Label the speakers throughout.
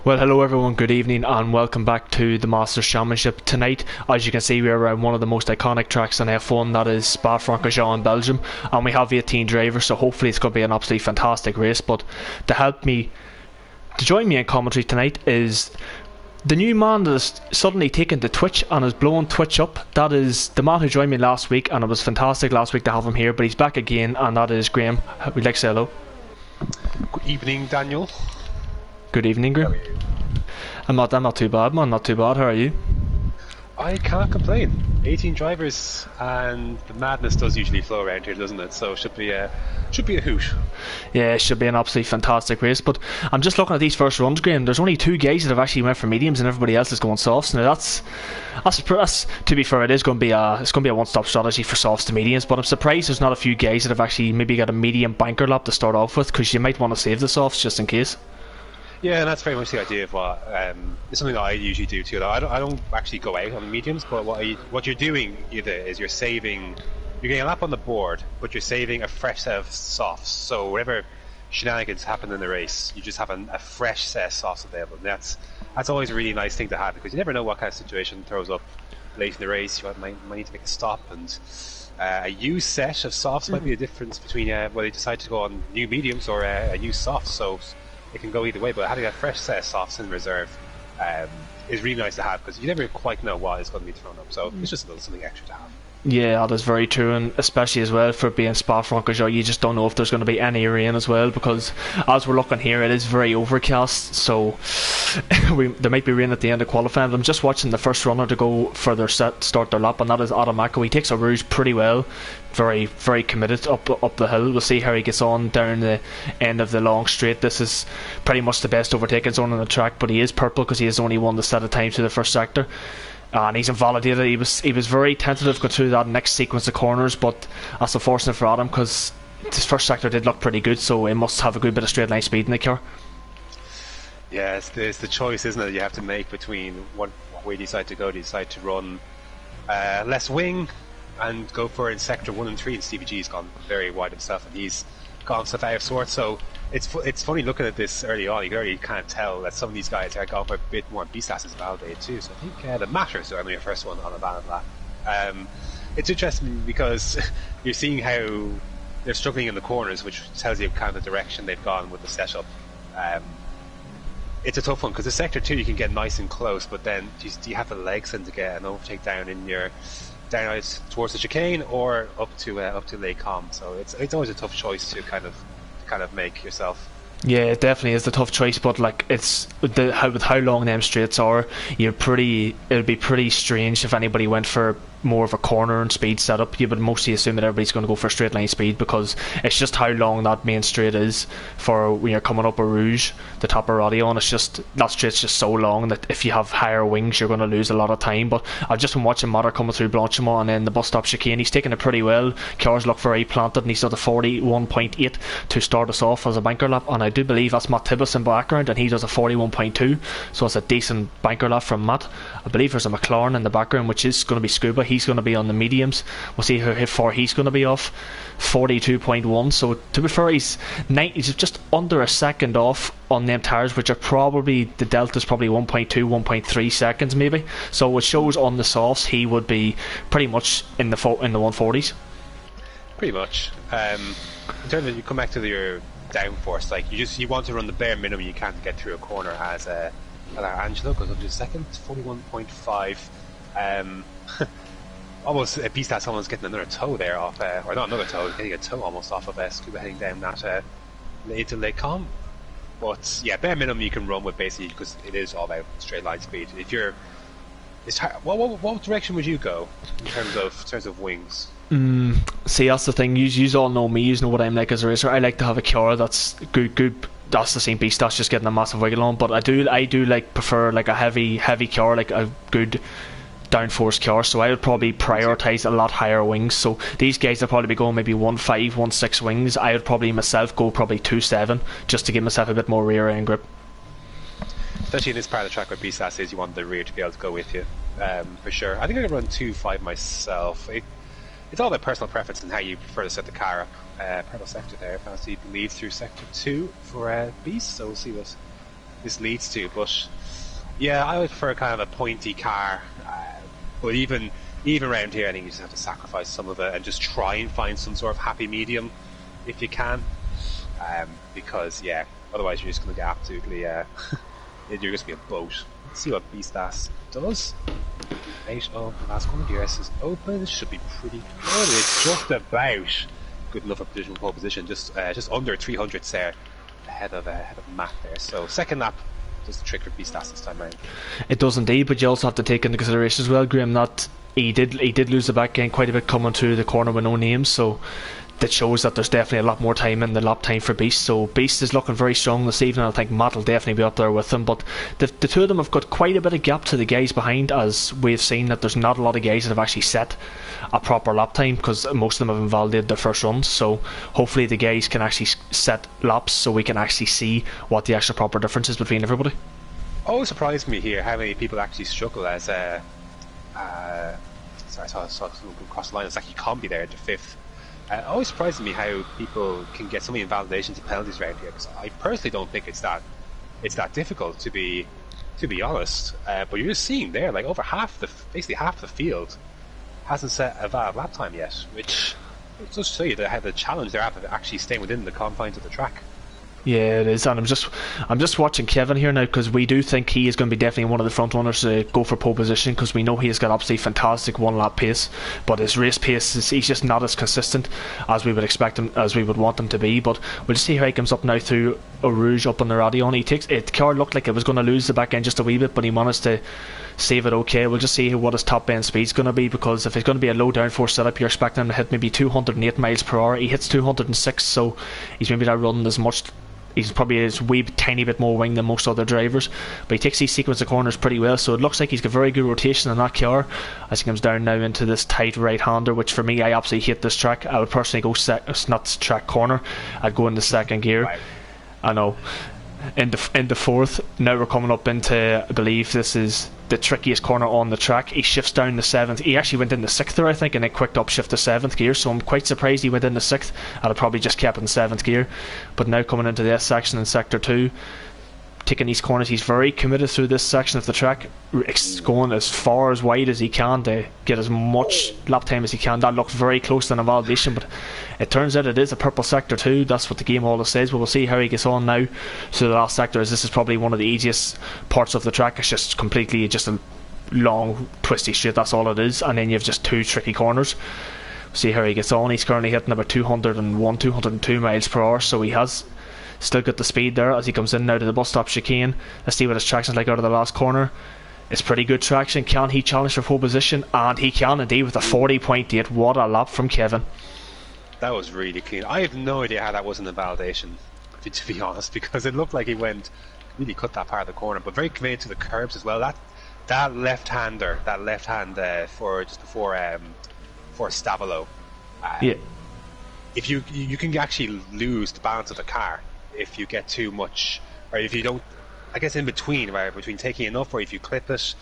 Speaker 1: Well, hello everyone, good evening and welcome back to the Masters Championship. Tonight, as you can see, we are around one of the most iconic tracks in F1, that is Spa-Francorchamps in Belgium, and we have 18 drivers, so hopefully it's going to be an absolutely fantastic race. But to join me in commentary tonight is the new man that has suddenly taken to Twitch and has blown Twitch up. That is the man who joined me last week, and it was fantastic last week to have him here, but he's back again, and that is Graham. We'd like to say hello.
Speaker 2: Good evening, Daniel.
Speaker 1: Good evening, Graham. I'm not too bad, man. Not too bad. How are you?
Speaker 2: I can't complain. 18 drivers, and the madness does usually flow around here, doesn't it? So it should be a hoot.
Speaker 1: Yeah, it should be an absolutely fantastic race. But I'm just looking at these first runs, Graham. There's only 2 guys that have actually went for mediums, and everybody else is going softs. Now that's to be fair, it's going to be a one-stop strategy for softs to mediums. But I'm surprised there's not a few guys that have actually maybe got a medium banker lap to start off with, because you might want to save the softs just in case.
Speaker 2: Yeah, and that's very much the idea of what it's something that I usually do too. Though I don't actually go out on the mediums, but what you're doing either is you're getting a lap on the board, but you're saving a fresh set of softs. So whatever shenanigans happen in the race, you just have a fresh set of softs available. And that's always a really nice thing to have, because you never know what kind of situation throws up late in the race. You might need to make a stop, and a used set of softs might be the difference between whether you decide to go on new mediums or a used soft. So it can go either way, but having a fresh set of softs in reserve is really nice to have, because you never quite know what is going to be thrown up. So it's just a little something extra to have.
Speaker 1: Yeah, that is very true, and especially as well for being Spa-Francorchamps, you just don't know if there's going to be any rain as well, because as we're looking here, it is very overcast, so there might be rain at the end of qualifying. I'm just watching the first runner to go for their start their lap, and that is Adam Mako. He takes a rouge pretty well, very, very committed up the hill. We'll see how he gets on down the end of the long straight. This is pretty much the best overtaking zone on the track, but he is purple because he has only won the set of time to the first sector. And he's invalidated. He was very tentative going through that next sequence of corners, but that's unfortunate for Adam, because this first sector did look pretty good, so he must have a good bit of straight line speed in the car.
Speaker 2: Yeah, it's the choice, isn't it, you have to make between what way you decide to go. Do you decide to run less wing and go for in sector 1 and 3, and Stevie G's gone very wide himself, and he's gone stuff out of sorts. So it's funny looking at this early on. You can already kind of tell that some of these guys are going for a bit more B-stats as validated too. So I think the matters are only your first one on a valid lap. It's interesting because you're seeing how they're struggling in the corners, which tells you kind of the direction they've gone with the setup. It's a tough one, because the sector 2 you can get nice and close, but then do you have the legs in to get an overtake down in your down either towards the chicane or up to Lake Com? So it's always a tough choice to kind of make yourself.
Speaker 1: Yeah, it definitely is the tough choice, but like with how long them straights are, it'd be pretty strange if anybody went for more of a corner and speed setup. You would mostly assume that everybody's going to go for straight line speed, because it's just how long that main straight is for when you're coming up a Rouge, the top of Rodeo, it's just that straight's just so long that if you have higher wings you're going to lose a lot of time. But I've just been watching Matter coming through Blanchimont, and then the bus stop chicane, he's taking it pretty well. Cars look very planted, and he's got a 41.8 to start us off as a banker lap, and I do believe that's Matt Tibbus in background, and he does a 41.2, so it's a decent banker lap from Matt. I believe there's a McLaren in the background, which is going to be Scuba. He's going to be on the mediums. We'll see how far he's going to be off. 42.1. So to be fair, he's just under a second off on them tyres, which are probably, the delta's probably 1.2, 1.3 seconds maybe. So it shows on the softs he would be pretty much in the 140s.
Speaker 2: Pretty much. In terms of, you come back to your downforce, like you want to run the bare minimum you can to get through a corner. As Angelo goes up to second, 41.5. Almost a beast that's almost getting another toe there off, or not another toe, getting a toe almost off of Scuba heading down that into Lake Com. But yeah, bare minimum you can run with, basically, because it is all about straight line speed. If you're, what direction would you go in terms of wings?
Speaker 1: See, that's the thing. You all know me. You know what I'm like as a racer. I like to have a car that's good. That's the same beast. That's just getting a massive wiggle on. But I do prefer like a heavy car, like a good downforce car. So I would probably prioritise a lot higher wings. So these guys would probably be going maybe 1.5, 1.6 wings. I would probably myself go probably 2.7, just to give myself a bit more rear end grip.
Speaker 2: Especially in this part of the track where B-Stats is, you want the rear to be able to go with you, for sure. I think I could run 2.5 myself. It's all about personal preference and how you prefer to set the car up. Purple sector there, fancy lead through sector 2 for Beast, so we'll see what this leads to. But yeah, I would prefer kind of a pointy car. But even around here, I think you just have to sacrifice some of it and just try and find some sort of happy medium if you can. Because yeah, otherwise you're just going to get absolutely you're just going to be a boat. Let's see what Beastas does. 8 of the last corner. DRS is open. This should be pretty good. It's just about good enough for position, pole position. Just under 300s there, ahead of Matt there. So second lap does the trick for Beastas this time round.
Speaker 1: It does indeed, but you also have to take into consideration as well, Graham, that he did lose the back end quite a bit coming to the corner with no names, so that shows that there's definitely a lot more time in the lap time for Beast. So Beast is looking very strong this evening. I think Matt will definitely be up there with him, but the two of them have got quite a bit of gap to the guys behind, as we've seen that there's not a lot of guys that have actually set a proper lap time, because most of them have invalidated their first runs. So hopefully the guys can actually set laps so we can actually see what the actual proper difference is between everybody.
Speaker 2: Always surprised me here how many people actually struggle as sorry, I saw someone cross the line. It's actually Combi there at the 5th. Always surprises me how people can get so many invalidations and penalties around here, because I personally don't think it's that difficult, to be honest. But you're just seeing there, like over basically half the field hasn't set a valid lap time yet, which does show you the challenge they're at of actually staying within the confines of the track.
Speaker 1: Yeah, it is, and I'm just watching Kevin here now, because we do think he is going to be definitely one of the front runners to go for pole position, because we know he has got absolutely fantastic one lap pace, but his race pace he's just not as consistent as we would expect him, as we would want him to be. But we'll just see how he comes up now through a Rouge up on the Radion. The car looked like it was going to lose the back end just a wee bit, but he managed to save it okay. We'll just see what his top end speed's going to be, because if it's going to be a low downforce setup, you're expecting him to hit maybe 208 miles per hour. He hits 206, so he's maybe not running as much. He's probably a wee tiny bit more wing than most other drivers, but he takes these sequence of corners pretty well, so it looks like he's got very good rotation in that car as he comes down now into this tight right-hander, which for me, I absolutely hate this track. I would personally go not track corner, I'd go in the second gear.
Speaker 2: Right.
Speaker 1: I know. In the fourth, now we're coming up into, I believe this is the trickiest corner on the track. He shifts down the 7th. He actually went in the 6th there, I think, and then quicked up shift to 7th gear, so I'm quite surprised he went in the 6th. I'd have probably just kept in 7th gear. But now coming into this section in sector 2, taking these corners, he's very committed through this section of the track, going as far as wide as he can to get as much lap time as he can. That looks very close to an invalidation, but it turns out it is a purple sector 2. That's what the game always says, but we'll see how he gets on now. So the last sector, as this is probably one of the easiest parts of the track. It's just completely just a long twisty straight, that's all it is, and then you have just two tricky corners. See how he gets on. He's currently hitting about 201, 202 miles per hour, so he has still got the speed there as he comes in now to the bus stop chicane. Let's see what his traction's like out of the last corner. It's pretty good traction. Can he challenge for pole position? And he can indeed with a 40.8. What a lap from Kevin.
Speaker 2: That was really clean. I have no idea how that wasn't a validation, to be honest, because it looked like he really cut that part of the corner, but very committed to the curbs as well. That left hand for just before Stavolo.
Speaker 1: Yeah.
Speaker 2: If you can actually lose the balance of the car if you get too much, or if you don't, I guess in between, right, between taking enough or if you clip it,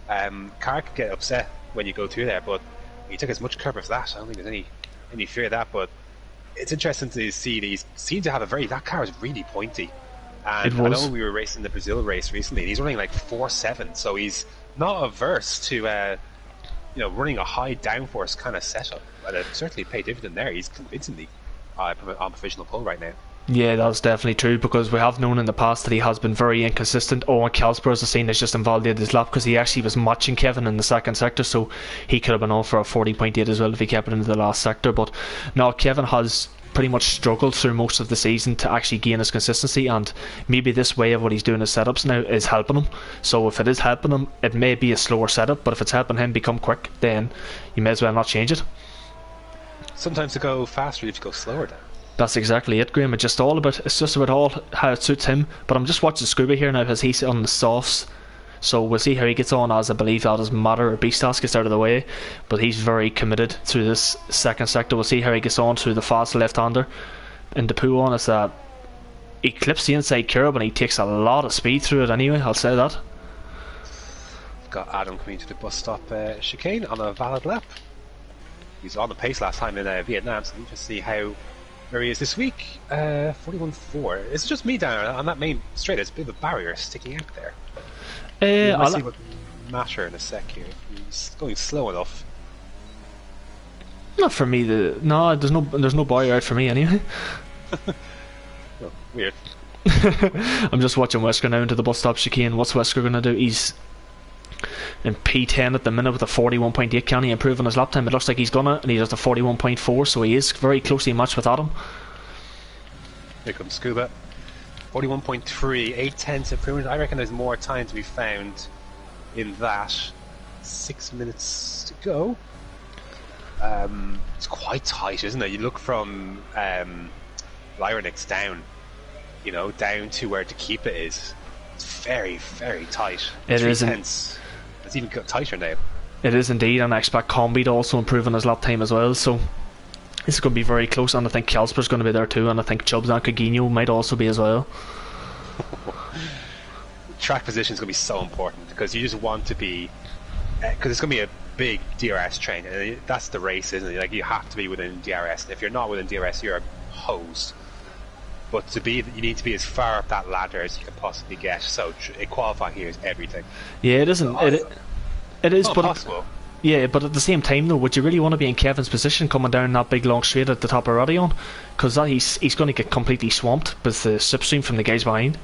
Speaker 2: car could get upset when you go through there. But he took as much curb as that. I don't think there's any fear of that. But it's interesting to see that he seemed to have that car is really pointy. And I know we were racing the Brazil race recently, and he's running like 4.7, so he's not averse to running a high downforce kind of setup. But it certainly paid dividend there. He's convincingly on provisional pole right now.
Speaker 1: Yeah, that's definitely true, because we have known in the past that he has been very inconsistent. Owen Kalsper, as the scene, has just invalidated his lap because he actually was matching Kevin in the second sector, so he could have been on for a 40.8 as well if he kept it into the last sector. But no, Kevin has pretty much struggled through most of the season to actually gain his consistency, and maybe this way of what he's doing his setups now is helping him. So if it is helping him, it may be a slower setup, but if it's helping him become quick, then you may as well not change it.
Speaker 2: Sometimes to go faster you have to go slower then.
Speaker 1: That's exactly it, Graham. It's just about all how it suits him. But I'm just watching Scuba here now as he's on the softs, so we'll see how he gets on, as I believe that is Matter or Beastas gets out of the way. But he's very committed through this second sector. We'll see how he gets on through the fast left-hander. And the poo on is that he clips the inside curb and he takes a lot of speed through it anyway, I'll say that.
Speaker 2: Got Adam coming to the bus stop chicane on a valid lap. He was on the pace last time in Vietnam, so we'll just see how where he is this week. 41.4. Is it just me down on that main straight? There's a bit of a barrier sticking out there. I'll see what matter in a sec here. He's going slow enough.
Speaker 1: Not for me. No, there's no barrier out for me anyway.
Speaker 2: Oh, weird.
Speaker 1: I'm just watching Wesker now into the bus stop chicane. What's Wesker going to do? He's in P10 at the minute with a 41.8. Can he improve on his lap time? It looks like he's gonna, and he does a 41.4, so he is very closely matched with Adam.
Speaker 2: Here comes Scuba. 41.3, 8/10 improvement. I reckon there's more time to be found in that. 6 minutes to go. It's quite tight, isn't it? You look from Lyronix down, down to where to keep it is. It's very, very tight.
Speaker 1: It is.
Speaker 2: It's even tighter now.
Speaker 1: It is indeed, and I expect Combi to also improve on his lap time as well, so this is going to be very close, and I think Kelsper's going to be there too, and I think Chubbs and Cagino might also be as well.
Speaker 2: Track position is going to be so important, because you just want to be, because it's going to be a big DRS train, and that's the race, isn't it? Like, you have to be within DRS, and if you're not within DRS, you're hosed. But you need to be as far up that ladder as you can possibly get. So qualifying here is everything. Yeah,
Speaker 1: it isn't. It is, but
Speaker 2: possible.
Speaker 1: Yeah, but at the same time, though, would you really want to be in Kevin's position coming down that big long straight at the top of Radion? Because he's going to get completely swamped with the slipstream from the guys behind.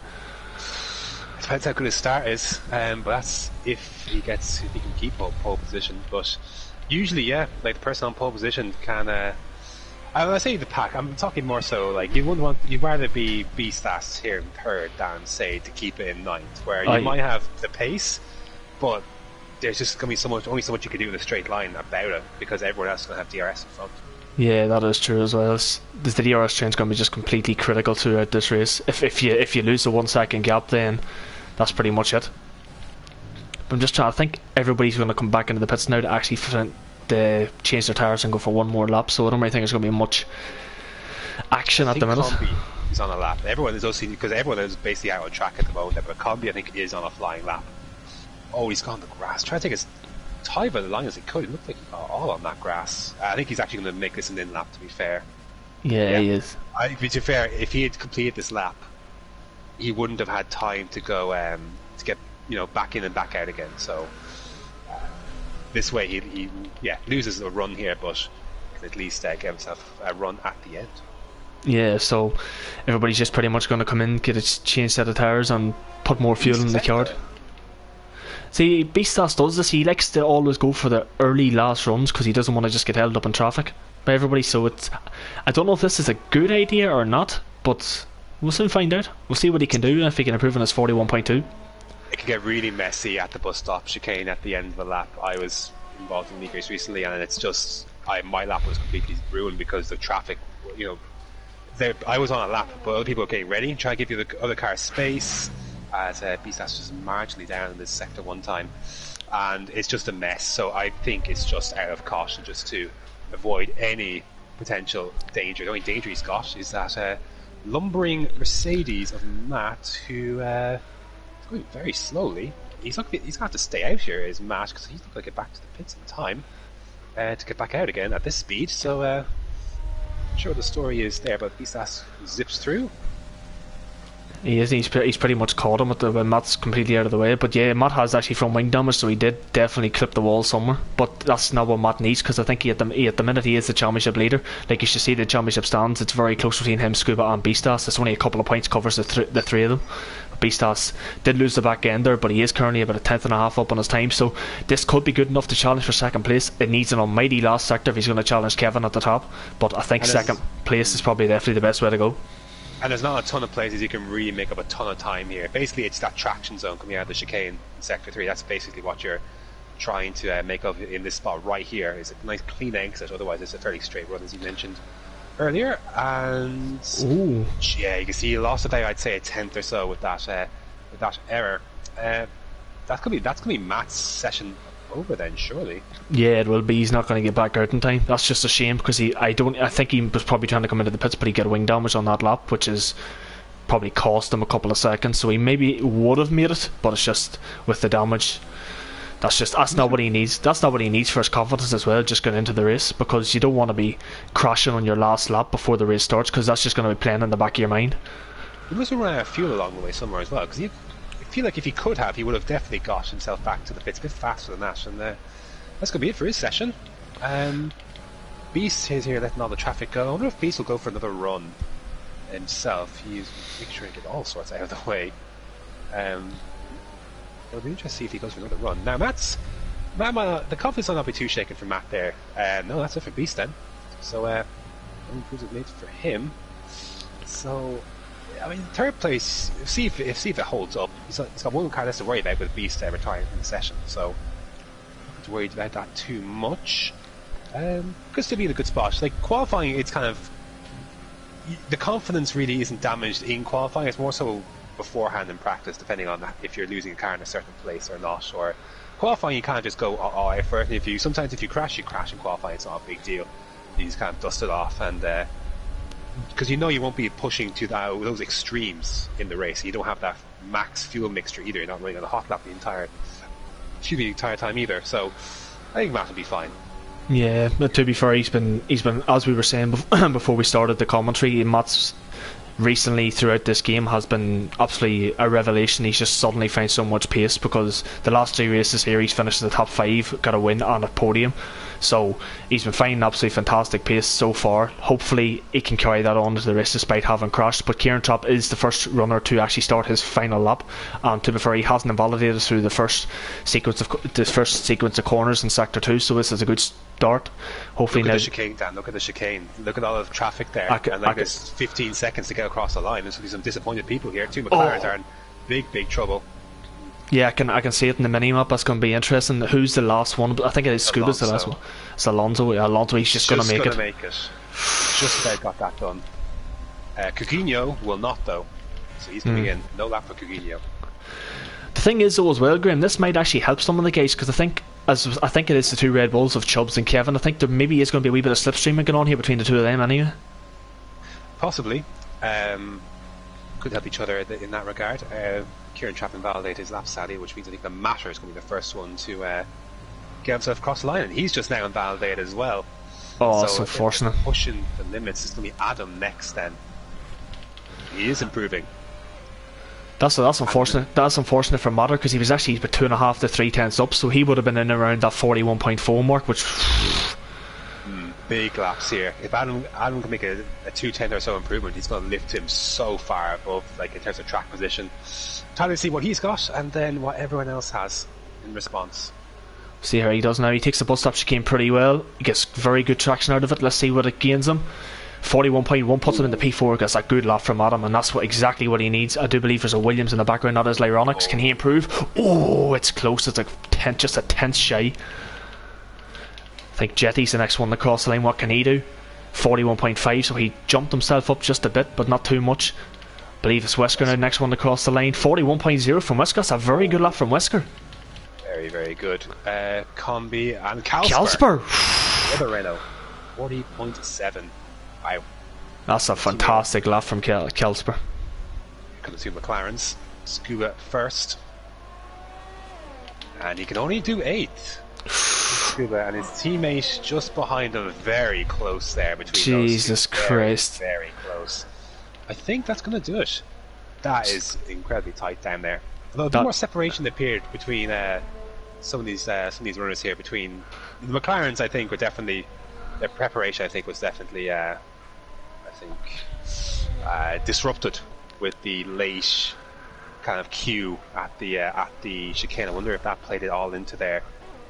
Speaker 2: It depends how good his start is, but that's if he can keep pole position. But usually, yeah, like the person on pole position can. I say the pack. I'm talking more so like you'd rather be B-Stats here in third than say to keep it in ninth, where you might have the pace, but there's just gonna be only so much you can do in a straight line about it, because everyone else is gonna have DRS in front.
Speaker 1: Yeah, that is true as well. The DRS train's gonna be just completely critical throughout this race. If you lose the 1 second gap, then that's pretty much it. But I'm just trying to think. Everybody's gonna come back into the pits now to actually they change their tyres and go for one more lap, so I don't really think there's going to be much action at the minute.
Speaker 2: Combi is on a lap. Everyone is also, because everyone is basically out on track at the moment, but Combi I think is on a flying lap. Oh, he's gone the grass. Trying to take as tight of a line as he could. It looked like he got all on that grass. I think he's actually going to make this an in lap, to be fair.
Speaker 1: Yeah, he is.
Speaker 2: To be fair, if he had completed this lap, he wouldn't have had time to go to get back in and back out again. So this way he loses a run here, but can at least get himself a run at the end.
Speaker 1: Yeah, so everybody's just pretty much going to come in, get a changed set of tyres and put more fuel in the yard. See, Beastas does this. He likes to always go for the early last runs because he doesn't want to just get held up in traffic by everybody. So I don't know if this is a good idea or not, but we'll soon find out. We'll see what he can do and if he can improve on his 41.2.
Speaker 2: It can get really messy at the bus stop chicane at the end of the lap. I was involved in league race recently, and it's just my lap was completely ruined because the traffic. I was on a lap, but other people were getting ready, trying to give you the other car space. As Beast's just marginally down in this sector one time, and it's just a mess. So I think it's just out of caution, just to avoid any potential danger. The only danger he's got is that lumbering Mercedes of Matt, who is going very slowly. He's going to have to stay out here, is Matt, because he's not going to get back to the pits in time to get back out again at this speed. So I'm sure the story is there, but Beastas zips through.
Speaker 1: He is. He's pretty much caught him when Matt's completely out of the way. But yeah, Matt has actually front wing damage, so he did definitely clip the wall somewhere. But that's not what Matt needs, because I think at the minute he is the championship leader. Like, you should see the championship stands. It's very close between him, Scuba, and Beastas. It's only a couple of points covers the three of them. Beastas did lose the back end there, but he is currently about a tenth and a half up on his time. So this could be good enough to challenge for second place. It needs an almighty last sector if he's going to challenge Kevin at the top. But I think second place is probably definitely the best way to go.
Speaker 2: And there's not a ton of places you can really make up a ton of time here. Basically, it's that traction zone coming out of the chicane in Sector 3. That's basically what you're trying to make up in this spot right here. It's a nice clean exit, otherwise it's a fairly straight run, as you mentioned earlier. And
Speaker 1: ooh,
Speaker 2: yeah, you can see you lost about, I'd say, a tenth or so with that error. That's gonna be Matt's session over then, surely.
Speaker 1: Yeah, it will be. He's not going to get back out in time. That's just a shame, because I think he was probably trying to come into the pits, but he got wing damage on that lap, which is probably cost him a couple of seconds. So he maybe would have made it, but it's just with the damage That's not what he needs. That's not what he needs for his confidence as well. Just going into the race, because you don't want to be crashing on your last lap before the race starts, because that's just going to be playing in the back of your mind.
Speaker 2: He must have run out of fuel along the way somewhere as well, because I feel like if he could have, he would have definitely got himself back to the pits a bit faster than that. And that's going to be it for his session. Beast is here letting all the traffic go. I wonder if Beast will go for another run himself. He's making sure to get all sorts out of the way. It'll be interesting to see if he goes for another run. Now, the confidence will not be too shaken for Matt there. No, that's it for Beast then. So, improvement made for him. So, I mean, third place, see if it holds up. He's got one car less to worry about with Beast retiring from the session, so not too worried about that too much. Could still be in a good spot. Like, qualifying, it's kind of... The confidence really isn't damaged in qualifying, it's more so beforehand in practice, depending on if you're losing a car in a certain place or not. Or qualifying, you can't just go all for it. Sometimes if you crash in qualifying, it's not a big deal. You just kind of dust it off, and because you know you won't be pushing to those extremes in the race. You don't have that max fuel mixture either. You're not running on a hot lap the entire time either. So I think Matt will be fine.
Speaker 1: Yeah, but to be fair, he's been as we were saying before we started the commentary, Matt's recently throughout this game has been absolutely a revelation. He's just suddenly found so much pace, because the last 3 races here he's finished in the top 5, got a win and a podium, so he's been finding absolutely fantastic pace so far. Hopefully he can carry that on to the race despite having crashed. But Kieran Trapp is the first runner to actually start his final lap, and to be fair, he hasn't invalidated through the first sequence of corners in sector 2, so this is a good start. Hopefully
Speaker 2: look at the chicane, Dan. Look at the chicane. Look at all the traffic there. There's 15 seconds to get across the line. There's going to be some disappointed people here. 2 McLarens are in big trouble.
Speaker 1: Yeah, I can see it in the mini map. That's going to be interesting. Who's the last one? I think it is Scuba's the last one. It's Alonso. Yeah, Alonso. He's just going to make it.
Speaker 2: Just about got that done. Coutinho will not, though. So he's coming in. No lap for Coutinho.
Speaker 1: The thing is, though, as well, Graham, this might actually help some of the guys, because I think it is the 2 Red Bulls of Chubbs and Kevin. I think there maybe is going to be a wee bit of slipstreaming going on here between the 2 of them, anyway. Possibly.
Speaker 2: Could help each other in that regard. Kieran Trapp invalidated his lap, sadly, which means I think the Matter is going to be the first one to get himself across the line, and he's just now invalidated as well.
Speaker 1: Oh, so that's unfortunate.
Speaker 2: Pushing the limits. It's going to be Adam next then. He is improving.
Speaker 1: That's unfortunate. That's unfortunate for Matter, because he was actually about 2.5 to 3 tenths up, so he would have been in around that 41.4 mark, which.
Speaker 2: Big laps here. If Adam can make a 2/10 or so improvement, he's going to lift him so far above, like in terms of track position. Time to see what he's got, and then what everyone else has in response.
Speaker 1: See how he does now. He takes the bus stop chicane pretty well. He gets very good traction out of it. Let's see what it gains him. 41.1 puts him in the P4. Gets a good lap from Adam, and that's exactly what he needs. I do believe there's a Williams in the background, not as Lyronics. Can he improve? Oh, it's close. It's just a tenth shy. I think Jetty's the next one to cross the line. What can he do? 41.5, so he jumped himself up just a bit, but not too much. I believe it's Wesker now, next one to cross the line. 41.0 from Wesker. That's a very good lap from Wesker.
Speaker 2: Very, very good. Combi and Kalsper. The other Renault. 40.7. Wow.
Speaker 1: That's a fantastic lap from Kalsper.
Speaker 2: Got the 2 McLarens. Scuba first. And he can only do 8th. Scuba and his teammate just behind him, very close there between
Speaker 1: Jesus
Speaker 2: those 2.
Speaker 1: Christ.
Speaker 2: Very, very close. I think that's going to do it. That is incredibly tight down there. Although a bit more separation appeared between some of these runners here. Between the McLarens, I think were definitely their preparation. I think was definitely disrupted with the late kind of queue at the chicane. I wonder if that played it all into their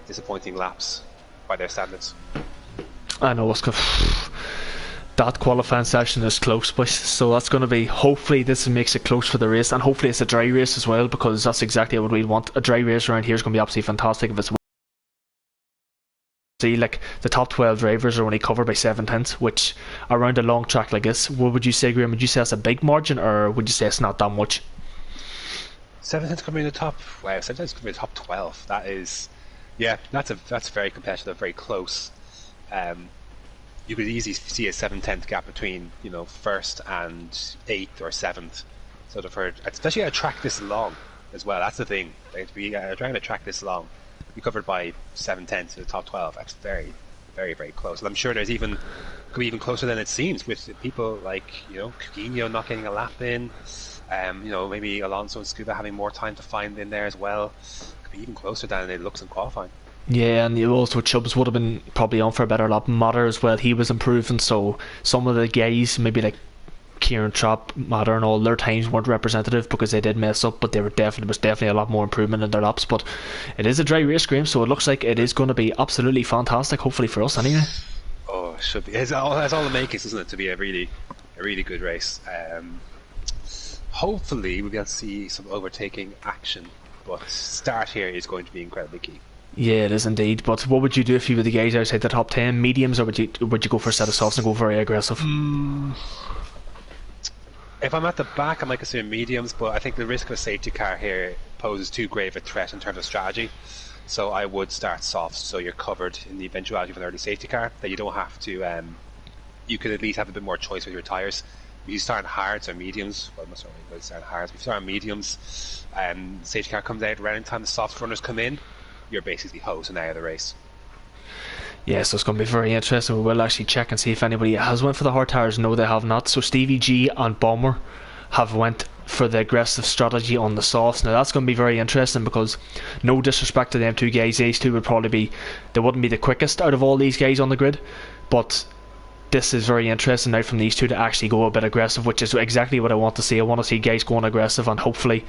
Speaker 2: disappointing laps by their standards.
Speaker 1: I know that qualifying session is close, but so that's going to be, hopefully this makes it close for the race, and hopefully it's a dry race as well, because that's exactly what we want. A dry race around here is going to be absolutely fantastic if it's see, like the top 12 drivers are only covered by 7 tenths, which around a long track like this, what would you say, Graham? Would you say that's a big margin, or would you say it's not that much?
Speaker 2: 7 tenths could be in the top. Wow, 7 tenths could be in the top 12. That is. Yeah, that's very competitive, very close. You could easily see a 7/10 gap between first and 8th or 7th. Sort of, especially at a track this long as well. That's the thing. Like, to be trying to track this long, be covered by 7/10 to the top 12. That's very, very, very close. And I'm sure there's could be even closer than it seems, with people like, Coutinho not getting a lap in. Maybe Alonso and Scuba having more time to find in there as well. Could be even closer than it looks in qualifying.
Speaker 1: Yeah, and also Chubbs would have been probably on for a better lap. Matter as well, he was improving, so some of the guys, maybe like Kieran Trapp, Matter and all, their times weren't representative because they did mess up, but there was definitely a lot more improvement in their laps. But it is a dry race, Graham, so it looks like it is going to be absolutely fantastic, hopefully for us anyway.
Speaker 2: Oh, it should be. It's all the makings, isn't it, to be a really good race. Hopefully we'll be able to see some overtaking action, but start here is going to be incredibly key.
Speaker 1: Yeah, it is indeed. But what would you do if you were the guys outside the top 10? Mediums, or would you go for a set of softs and go very aggressive?
Speaker 2: If I'm at the back, I might consider mediums, but I think the risk of a safety car here poses too grave a threat in terms of strategy. So I would start softs, so you're covered in the eventuality of an early safety car, that you don't have to, you could at least have a bit more choice with your tyres. If you start on hards or mediums, well, I'm not really start on hards, but if you start on mediums, safety car comes out, around the time the soft runners come in, you're basically hosed and out of the race.
Speaker 1: Yeah, so it's going to be very interesting. We will actually check and see if anybody has went for the hard tires. No, they have not. So Stevie G and Bomber have went for the aggressive strategy on the softs. Now that's going to be very interesting, because no disrespect to them two guys, these two they wouldn't be the quickest out of all these guys on the grid, but this is very interesting now from these two to actually go a bit aggressive, which is exactly what I want to see. I want to see guys going aggressive, and hopefully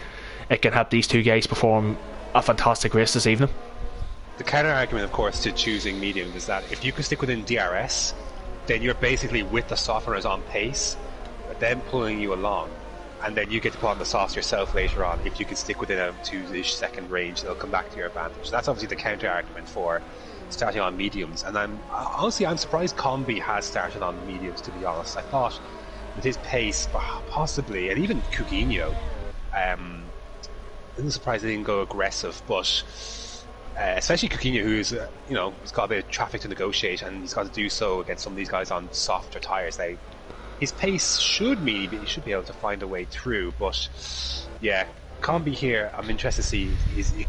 Speaker 1: it can help these two guys perform a fantastic race this evening.
Speaker 2: The counter argument, of course, to choosing medium is that if you can stick within DRS, then you're basically with the soft runners on pace, but then pulling you along, and then you get to put on the softs yourself later on. If you can stick within a 2-ish second range, they'll come back to your advantage. That's obviously the counter argument for starting on mediums. And I'm surprised Combi has started on mediums, to be honest. I thought with his pace, possibly, and even Coutinho, I'm surprised they didn't go aggressive, but especially Coutinho, who's he's got a bit of traffic to negotiate, and he's got to do so against some of these guys on softer tyres. His pace should mean he should be able to find a way through, but yeah, Combi here, I'm interested to see.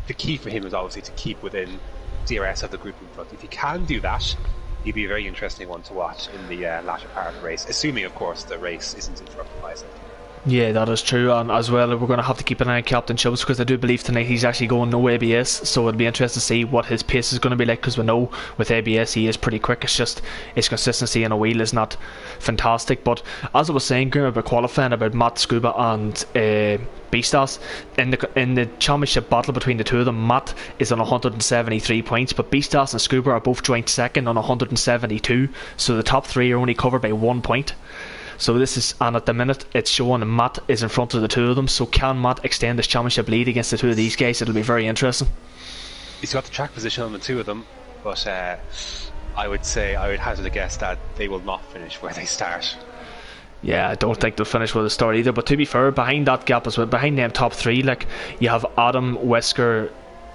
Speaker 2: The key for him is obviously to keep within DRS of the group in front. If he can do that, he'd be a very interesting one to watch in the latter part of the race, assuming, of course, the race isn't interrupted by a safety.
Speaker 1: Yeah, that is true, and as well we're going to have to keep an eye on Captain Chubbs, because I do believe tonight he's actually going no ABS, so it'll be interesting to see what his pace is going to be like, because we know with ABS he is pretty quick. It's just his consistency in a wheel is not fantastic. But as I was saying, Graham, about qualifying, about Matt Scuba and Beastas, in the championship battle between the two of them, Matt is on 173 points, but Beastas and Scuba are both joint second on 172, so the top three are only covered by 1 point. So and at the minute it's showing Matt is in front of the two of them. So can Matt extend his championship lead against the two of these guys? It'll be very interesting.
Speaker 2: He's got the track position on the two of them, but I would hazard a guess that they will not finish where they start.
Speaker 1: Yeah, I don't think they'll finish where they start either. But to be fair, behind that gap as well, behind them top three, like you have Adam, Matter,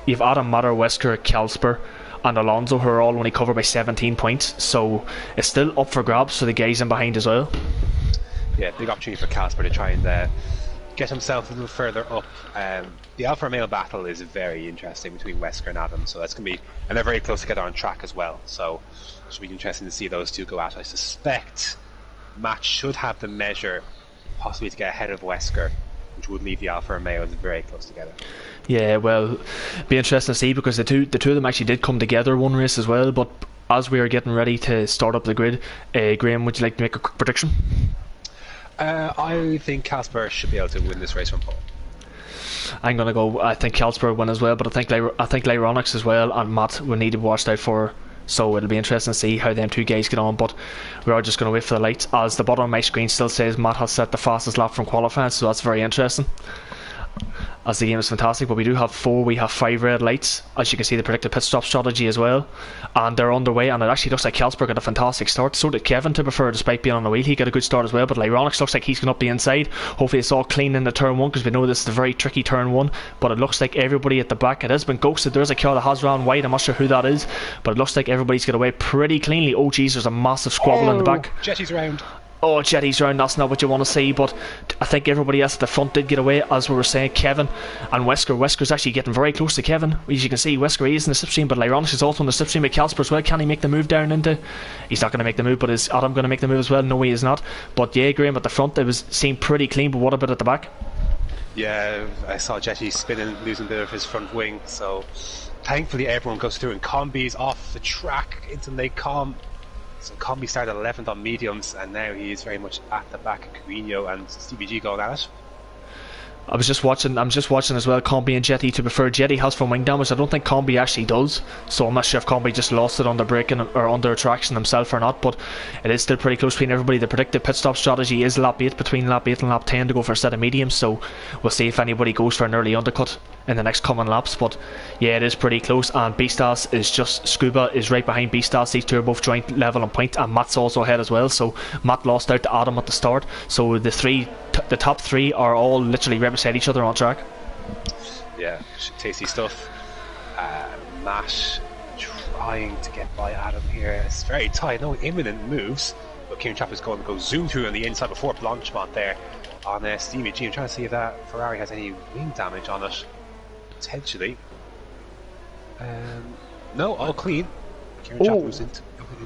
Speaker 1: Wesker, Kelsper and Alonso, who are all only covered by 17 points. So it's still up for grabs for the guys in behind as well.
Speaker 2: Yeah, big opportunity for Casper to try and get himself a little further up. The Alfa Romeo battle is very interesting between Wesker and Adam, so that's going to be, and they're very close together on track as well, so it should be interesting to see those two go at. I suspect Matt should have the measure possibly to get ahead of Wesker, which would leave the Alfa Romeos very close together. Yeah,
Speaker 1: well, be interesting to see, because the two of them actually did come together one race as well. But as we are getting ready to start up the grid, Graham, would you like to make a quick prediction?
Speaker 2: I think Casper should be able to win this race from pole.
Speaker 1: I'm going to go, I think Casper will win as well, but I think Lyronix as well and Matt will need to be watched out for. So it'll be interesting to see how them two guys get on, but we are just going to wait for the lights, as the bottom of my screen still says Matt has set the fastest lap from qualifying, so that's very interesting, as the game is fantastic. But we have 5 red lights, as you can see, the predicted pit stop strategy as well, and they're underway, and it actually looks like Kelsberg got a fantastic start. So did Kevin, to be fair, despite being on the wheel, he got a good start as well. But Lyronix looks like he's going up the inside. Hopefully it's all clean in the turn 1, because we know this is a very tricky turn 1, but it looks like everybody at the back, it has been ghosted. There's a car that has ran wide, I'm not sure who that is, but it looks like everybody's got away pretty cleanly. Oh geez, there's a massive squabble in the back.
Speaker 2: Jetty's round.
Speaker 1: oh, Jetty's round, that's not what you want to see, but I think everybody else at the front did get away, as we were saying. Kevin and Wesker's actually getting very close to Kevin. As you can see, Wesker is in the slipstream, but Lyronix is also in the slipstream with Calsper as well. Can he make the move down into... He's not going to make the move, but is Adam going to make the move as well? No, he is not. But yeah, Graham, at the front it seemed pretty clean, but what about at the back?
Speaker 2: Yeah, I saw Jetty spinning, losing a bit of his front wing, so thankfully everyone goes through, and Combi's off the track into Lake Com. So Combi started 11th on mediums, and now he is very much at the back of Carino and Stevie G going at it.
Speaker 1: I'm just watching as well, Combi and Jetty. To be fair, Jetty has from wing damage. I don't think Combi actually does, so I'm not sure if Combi just lost it under braking or under traction himself or not, but it is still pretty close between everybody. The predicted pit stop strategy is lap 8, between lap 8 and lap 10, to go for a set of mediums, so we'll see if anybody goes for an early undercut in the next coming laps. But yeah, it is pretty close, and Beastas is just... Scuba is right behind Beastas. These two are both joint level on point, and Matt's also ahead as well, so Matt lost out to Adam at the start, so the top three are all literally right beside each other on track.
Speaker 2: Yeah, tasty stuff. Matt trying to get by Adam here. It's very tight, no imminent moves, but Kieran Trapp is going to go zoom through on the inside before Blanchmont there on Stevie G. I'm trying to see if that Ferrari has any wing damage on it. Potentially. No, all clean. Kieran Trapp was into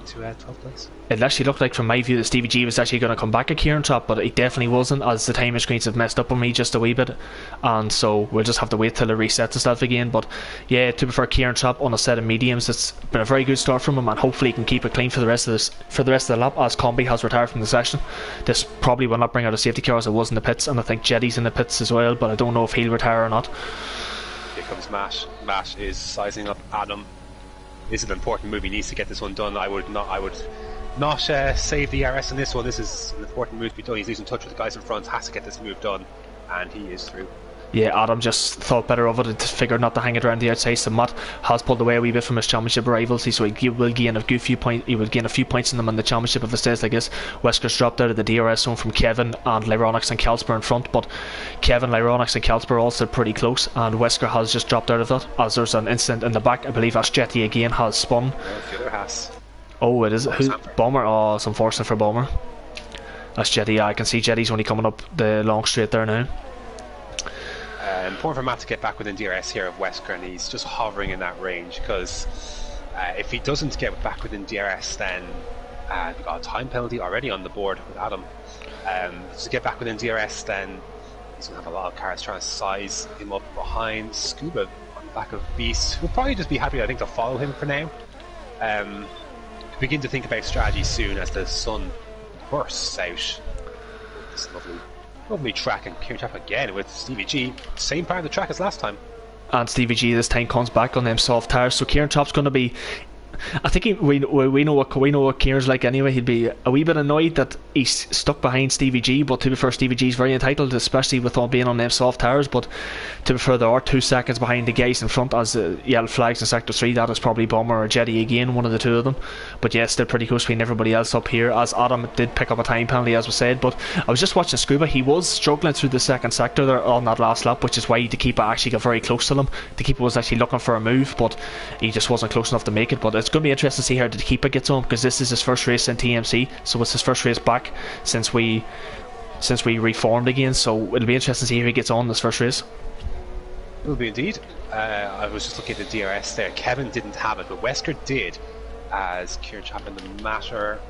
Speaker 2: 12th place.
Speaker 1: It actually looked like, from my view, that Stevie G was actually going to come back at Kieran Trapp, but he definitely wasn't, as the timer screens have messed up on me just a wee bit, and so we'll just have to wait till it resets itself again. But yeah, to be fair, Kieran Trapp on a set of mediums, it's been a very good start from him, and hopefully he can keep it clean for the rest of the lap, as Combi has retired from the session. This probably will not bring out a safety car, as it was in the pits, and I think Jetty's in the pits as well, but I don't know if he'll retire or not.
Speaker 2: Here comes Matt. Matt is sizing up Adam. This is an important move. He needs to get this one done. I would not save the RS in this one. This is an important move to be done. He's losing touch with the guys in front. Has to get this move done, and he is through. Yeah,
Speaker 1: Adam just thought better of it and figured not to hang it around the outside. So Matt has pulled away a wee bit from his championship rivals, so he will gain a few points in them in the championship if it stays like this. Wesker's dropped out of the DRS zone from Kevin and Lyronix and Calsper in front, but Kevin, Lyronix and Calsper are also pretty close, and Wesker has just dropped out of that, as there's an incident in the back. I believe Jetty again has spun.
Speaker 2: The other has.
Speaker 1: Oh, it is. Bomber? Oh, it's unfortunate for Bomber. That's Jetty. Yeah, I can see Jetty's only coming up the long straight there now.
Speaker 2: Important for Matt to get back within DRS here of Wesker, and he's just hovering in that range, because if he doesn't get back within DRS, then we've got a time penalty already on the board with Adam. To get back within DRS, then he's going to have a lot of cars trying to size him up behind. Scuba on the back of Beast will probably just be happy, I think, to follow him for now. Begin to think about strategy soon as the sun bursts out. This lovely track, and Kieran Trapp again with Stevie G, same part of the track as last time. And Stevie G this time comes back on them soft tires, so Kieran Trapp's going to be... I think we know what Kieran's like anyway. He'd be a wee bit annoyed that he's stuck behind Stevie G, but to be fair, Stevie G's very entitled, especially with all being on them soft tires. But to be fair, there are 2 seconds behind the guys in front as yellow flags in sector 3. That is probably Bomber or Jetty again, one of the two of them. But yeah, still pretty close between everybody else up here, as Adam did pick up a time penalty, as was said. But I was just watching Scuba. He was struggling through the second sector there on that last lap, which is why the keeper actually got very close to him. The keeper was actually looking for a move, but he just wasn't close enough to make it. But it's going to be interesting to see how the keeper gets on, because this is his first race in TMC, so it's his first race back since we reformed again, so it'll be interesting to see how he gets on this first race. It will be indeed. I was just looking at the DRS there. Kevin didn't have it, but Wesker did, as Kieran Trapp in the Matter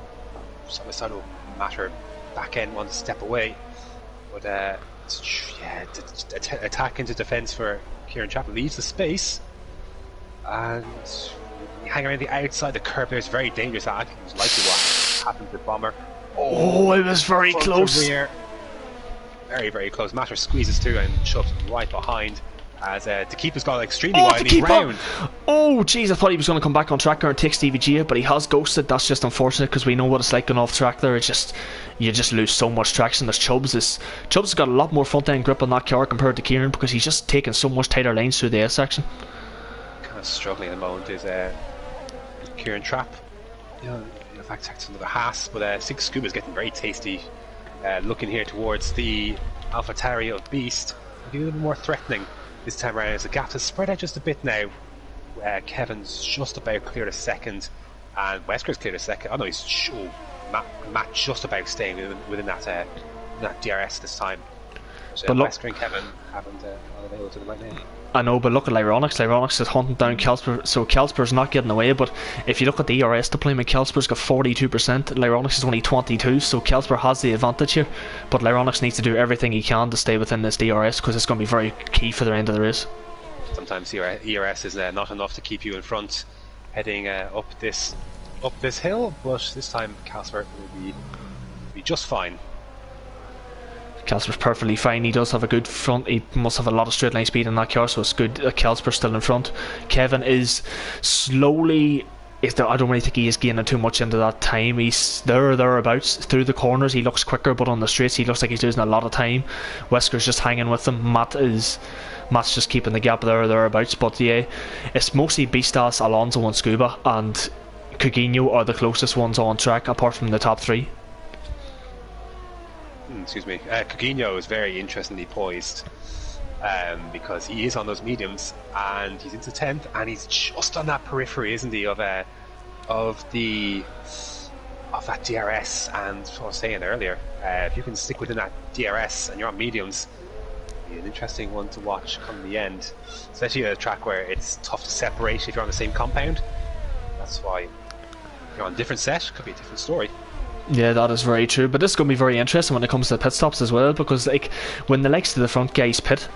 Speaker 2: back end wanted to step away, but attack into defence for Kieran Trapp leaves the space, and hang around the outside. The curb there is very dangerous. I think it was likely what happened to Bomber.
Speaker 1: Oh, it was very close.
Speaker 2: Very, very close. Matter squeezes through and chucks right behind, as the keeper's got extremely wide round.
Speaker 1: Oh jeez, I thought he was going to come back on track and take Stevie G out, but he has ghosted. That's just unfortunate, because we know what it's like going off track there. You just lose so much traction. There's Chubbs has got a lot more front end grip on that car compared to Kieran, because he's just taking so much tighter lines through the S section. Kind
Speaker 2: of struggling at the moment is Kieran Trapp. In fact, that's another Haas, but Six Scuba's getting very tasty. Looking here towards the AlphaTauri of Beast, a little bit more threatening this time around, as the gap has spread out just a bit now. Kevin's just about cleared a second, and Wesker's cleared a second. Oh no, Matt just about staying within that DRS this time.
Speaker 1: But look,
Speaker 2: Wesker and Kevin haven't available to them right now.
Speaker 1: I know, but look at Lyronix. Lyronix is hunting down Kelsper, so Kelsper's not getting away. But if you look at the ERS deployment, Kelsper's got 42%, Lyronix is only 22%, so Kelsper has the advantage here. But Lyronix needs to do everything he can to stay within this DRS, because it's going to be very key for the end of the race.
Speaker 2: Sometimes ERS is not enough to keep you in front, heading up this hill. But this time, Kelsper will be just fine.
Speaker 1: Kelsper's perfectly fine. He does have a good front. He must have a lot of straight line speed in that car, so it's good that Kelsper's still in front. Kevin is slowly. I don't really think he is gaining too much into that time. He's thereabouts. Through the corners he looks quicker, but on the straights he looks like he's losing a lot of time. Wesker's just hanging with him. Matt's just keeping the gap thereabouts. But yeah, it's mostly Beastas, Alonso and Scuba, and Coutinho are the closest ones on track, apart from the top three.
Speaker 2: Excuse me. Coutinho is very interestingly poised, because he is on those mediums and he's into 10th, and he's just on that periphery, isn't he, of that DRS. And what I was saying earlier, if you can stick within that DRS and you're on mediums, it'll be an interesting one to watch come the end, especially at a track where it's tough to separate if you're on the same compound. That's why if you're on a different set, could be a different story.
Speaker 1: Yeah, that is very true. But this is going to be very interesting when it comes to the pit stops as well, because like when the likes of the front guys pit,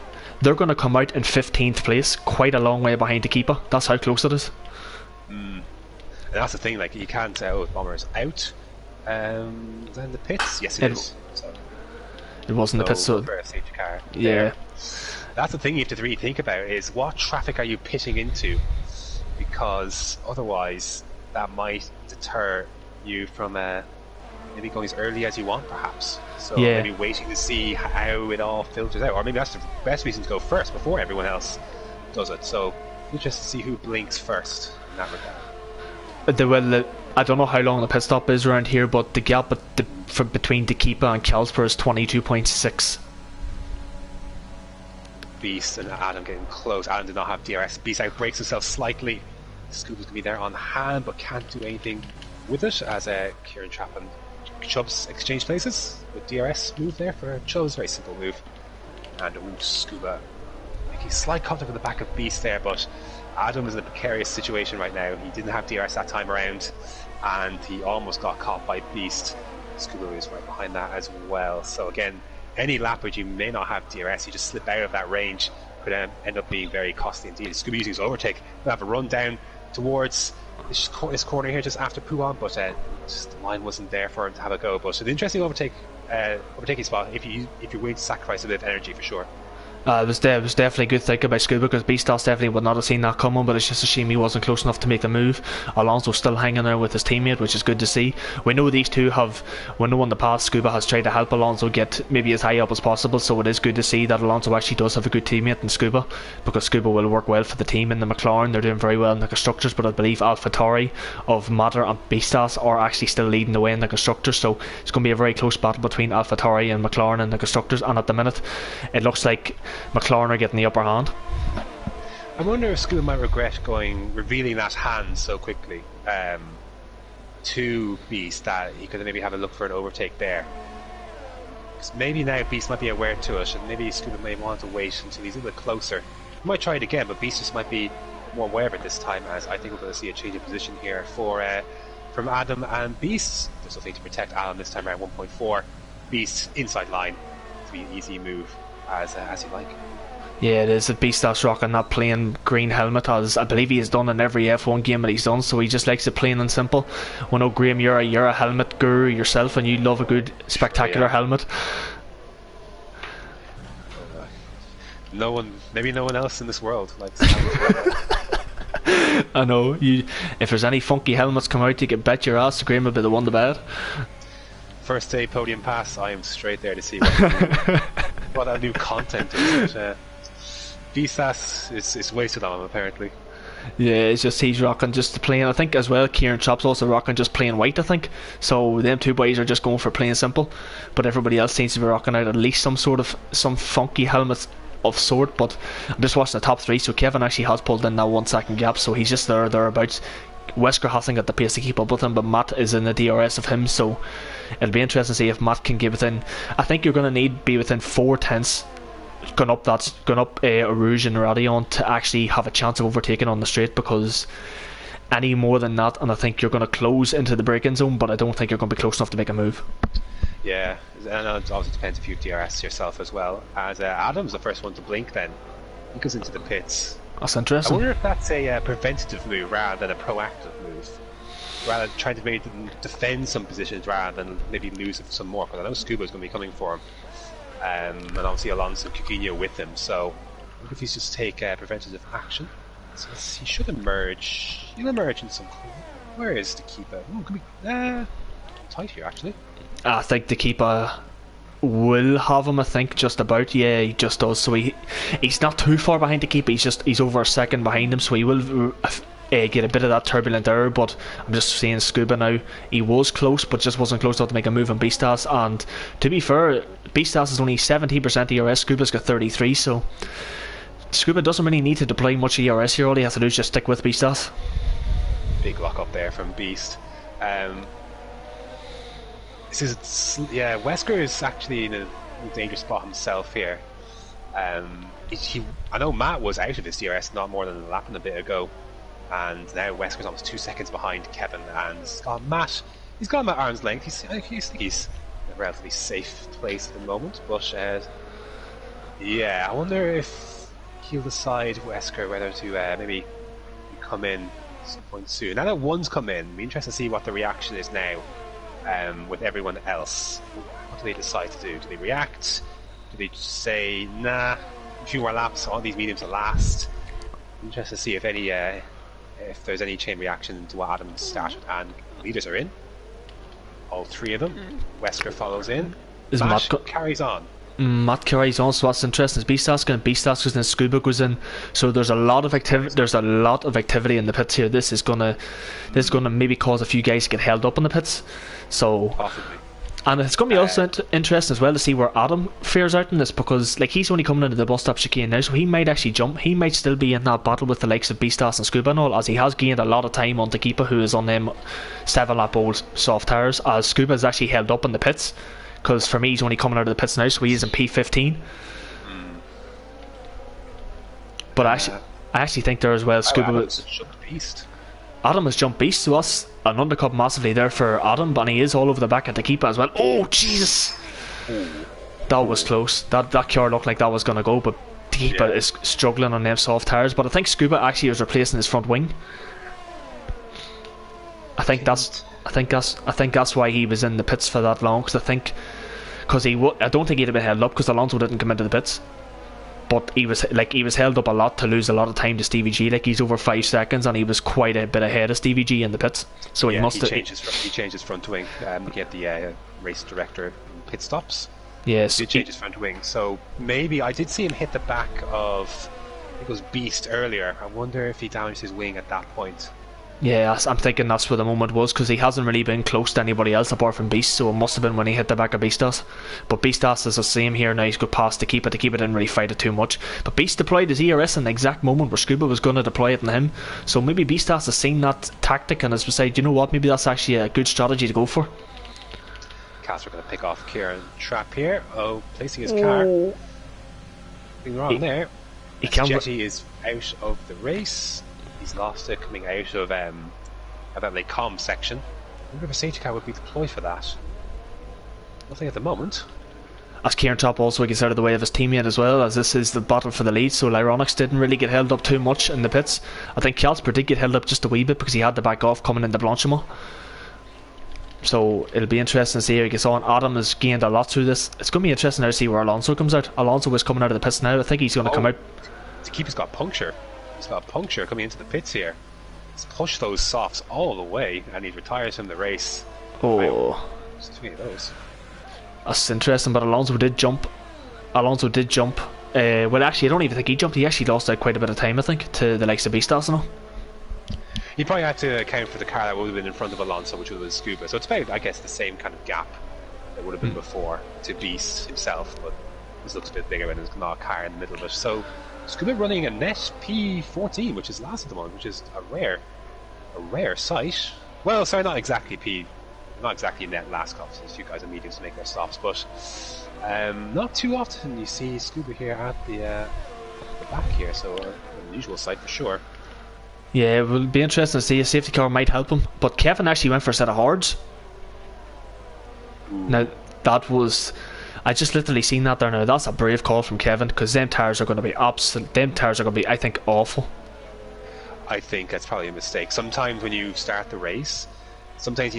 Speaker 1: they're going to come out in 15th place, quite a long way behind the keeper. That's how close it is.
Speaker 2: And that's the thing, like you can't tell Bomber's out. Then the pits, yes it is. So,
Speaker 1: it wasn't the pits, so
Speaker 2: for a safety car.
Speaker 1: Yeah.
Speaker 2: There. That's the thing you have to really think about, is what traffic are you pitting into, because otherwise that might deter you from maybe going as early as you want, perhaps. So
Speaker 1: yeah,
Speaker 2: maybe waiting to see how it all filters out, or maybe that's the best reason to go first before everyone else does it. So interested to see who blinks first in that regard.
Speaker 1: I don't know how long the pit stop is around here, but the gap between Dekeepa and Kelsper is 22.6.
Speaker 2: Beast and Adam getting close. Adam did not have DRS. Beast outbreaks himself slightly. Scuba's gonna be there on hand, but can't do anything with it, as Kieran Trapp and Chubbs exchange places with DRS move there for Chubbs. Very simple move. And Scuba making slight contact with the back of Beast there, but Adam is in a precarious situation right now. He didn't have DRS that time around, and he almost got caught by Beast. Scuba is right behind that as well. So again, any lap where you may not have DRS, you just slip out of that range, could end up being very costly indeed. Scuba using his overtake, he'll have a run down towards this corner here just after Pouon, but just the line wasn't there for him to have a go. But so the interesting overtaking spot if you're willing to sacrifice a bit of energy, for sure.
Speaker 1: It was definitely a good thinking by Scuba, because Beastas definitely would not have seen that coming, but it's just a shame he wasn't close enough to make the move. Alonso's still hanging there with his teammate, which is good to see. We know these two we know in the past Scuba has tried to help Alonso get maybe as high up as possible, so it is good to see that Alonso actually does have a good teammate in Scuba, because Scuba will work well for the team in the McLaren. They're doing very well in the constructors, but I believe AlphaTauri of Matter and Beastas are actually still leading the way in the constructors, so it's going to be a very close battle between AlphaTauri and McLaren in the constructors, and at the minute it looks like McLaren are getting the upper hand.
Speaker 2: I wonder if Scuba might regret revealing that hand so quickly to Beast, that he could maybe have a look for an overtake there. Because maybe now Beast might be aware to it, and maybe Scuba may want to wait until he's a bit closer. He might try it again, but Beast just might be more aware of it this time, as I think we're going to see a change of position here from Adam and Beast. There's nothing to protect Adam this time around. 1.4. Beast inside line to be an easy move as you like.
Speaker 1: Yeah, it is. The Beastas rocking that plain green helmet, as I believe he has done in every F1 game that he's done, so he just likes it plain and simple. We know, Graham, you're a helmet guru yourself, and you love a good spectacular helmet.
Speaker 2: Maybe no one else in this world likes
Speaker 1: I know, if there's any funky helmets come out, you can bet your ass Graham will be the one to bet.
Speaker 2: First day podium pass, I am straight there to see what our new content is. But, Beastas is wasted on him, apparently.
Speaker 1: Yeah, it's just he's rocking just the plain. I think as well Kieran Chopp's also rocking just plain white, I think. So them two boys are just going for plain simple, but everybody else seems to be rocking out at least some funky helmets of sort. But I'm just watching the top three, so Kevin actually has pulled in that 1 second gap, so he's just thereabouts. Wesker hasn't got the pace to keep up with him, but Matt is in the DRS of him, so it'll be interesting to see if Matt can get within. I think you're going to need be within 4 tenths going up Rouge and Radion to actually have a chance of overtaking on the straight, because any more than that and I think you're going to close into the break-in zone, but I don't think you're going to be close enough to make a move.
Speaker 2: Yeah, and it obviously depends if you DRS yourself as well. As Adam's the first one to blink, then he goes into the pits.
Speaker 1: That's interesting.
Speaker 2: I wonder if that's a preventative move rather than a proactive move. Rather than trying to maybe defend some positions rather than maybe lose some more. Because I know Scuba's going to be coming for him. And obviously Alonso and Coutinho with him. So I wonder if he's just take preventative action. So he should emerge. He'll emerge in some... Where is the keeper? Could be tight here actually.
Speaker 1: I think the keeper will have him, I think, just about. Yeah, he just does. So he's not too far behind the keeper. He's over a second behind him, so he will get a bit of that turbulent error. But I'm just seeing Scuba now. He was close, but just wasn't close enough to make a move on Beastas. And to be fair, Beastas is only 17% ERS. Scuba's got 33, so Scuba doesn't really need to deploy much ERS here. All he has to do is just stick with Beastas. Big
Speaker 2: lock up there from Beast. Wesker is actually in a dangerous spot himself here. I know Matt was out of his DRS not more than a lap and a bit ago, and now Wesker's almost 2 seconds behind Kevin, and he's got him at arm's length. He's in a relatively safe place at the moment, but I wonder if he'll decide, Wesker, whether to maybe come in at some point soon. Now that one's come in, it'll be interesting to see what the reaction is now. With everyone else, what do they decide to do? Do they react? Do they just say, nah, a few more laps, all these mediums will last? Interesting to see if there's any chain reaction to what Adam started, and leaders are in. All three of them. Wesker follows in. Matt carries on.
Speaker 1: Matt carries on, so that's interesting. Beastas goes in, Scuba goes in, so there's a lot of activity. There's a lot of activity in the pits here. This is gonna maybe cause a few guys to get held up in the pits. So
Speaker 2: possibly.
Speaker 1: And it's going to be also interesting as well to see where Adam fares out in this, because like he's only coming into the bus stop chicane now, so he might actually jump. He might still be in that battle with the likes of Beastas and Scuba and all, as he has gained a lot of time on Takipa, who is on them 7-lap old soft tires, as Scuba is actually held up in the pits. Because for me, he's only coming out of the pits now, so he is in P15. But I actually think there as well, Scuba. Adam has jumped beast, so that's an undercut massively there for Adam, but he is all over the back at the keeper as well. Oh Jesus! That was close. That car looked like that was gonna go, but the keeper is struggling on them soft tires. But I think Scuba actually was replacing his front wing. I think that's why he was in the pits for that long, because I don't think he'd have been held up, because Alonso didn't come into the pits, but he was held up a lot to lose a lot of time to Stevie G. Like, he's over 5 seconds, and he was quite a bit ahead of Stevie G in the pits. So he
Speaker 2: changed his front wing to get the race director pit stops.
Speaker 1: Yes,
Speaker 2: he changed his front wing. So maybe I did see him hit the back of, I think it was Beast earlier. I wonder if he damaged his wing at that point.
Speaker 1: Yeah, I'm thinking that's where the moment was, because he hasn't really been close to anybody else apart from Beast, so it must have been when he hit the back of Beastas. But Beastas is the same here now. He's got past the keeper. The keeper didn't really fight it too much, but Beast deployed his ERS in the exact moment where Scuba was going to deploy it on him. So maybe Beastas has seen that tactic and has decided, you know what, maybe that's actually a good strategy to go for.
Speaker 2: Castro going to pick off Kieran Trap here. Placing his car. Nothing wrong there. Jetty is out of the race. He's lost it coming out of that late comm section. I wonder if a safety car would be deployed for that. Nothing at the moment.
Speaker 1: As Kieran Top also gets out of the way of his teammate as well, as this is the battle for the lead, so Lyronix didn't really get held up too much in the pits. I think Kjelsper did get held up just a wee bit because he had to back off coming into Blanchimont. So it'll be interesting to see how he gets on. Adam has gained a lot through this. It's going to be interesting now to see where Alonso comes out. Alonso is coming out of the pits now. I think he's going to come out.
Speaker 2: The keeper's got puncture. He's got a puncture coming into the pits here. He's pushed those softs all the way, and he retires from the race.
Speaker 1: Oh,
Speaker 2: just 3 of those.
Speaker 1: That's interesting. But Alonso did jump. Well, actually, I don't even think he jumped. He actually lost out quite a bit of time, I think, to the likes of Beastas and all.
Speaker 2: He probably had to account for the car that would have been in front of Alonso, which was Scuba. So it's about, I guess, the same kind of gap that would have been before to Beast himself, but this looks a bit bigger when there's not a car in the middle of it. So Scuba running a net P14, which is last at the moment, which is a rare. a rare sight. Well, sorry, not exactly net last call, since you guys are mediums to make their stops, but not too often you see Scuba here at the back here, so an unusual sight for sure.
Speaker 1: Yeah, it will be interesting to see. A safety car might help him, but Kevin actually went for a set of hards.
Speaker 2: Ooh.
Speaker 1: Now that was, I just literally seen that there now. That's a brave call from Kevin, because them tires are going to be I think, awful.
Speaker 2: I think that's probably a mistake. Sometimes when you start the race, sometimes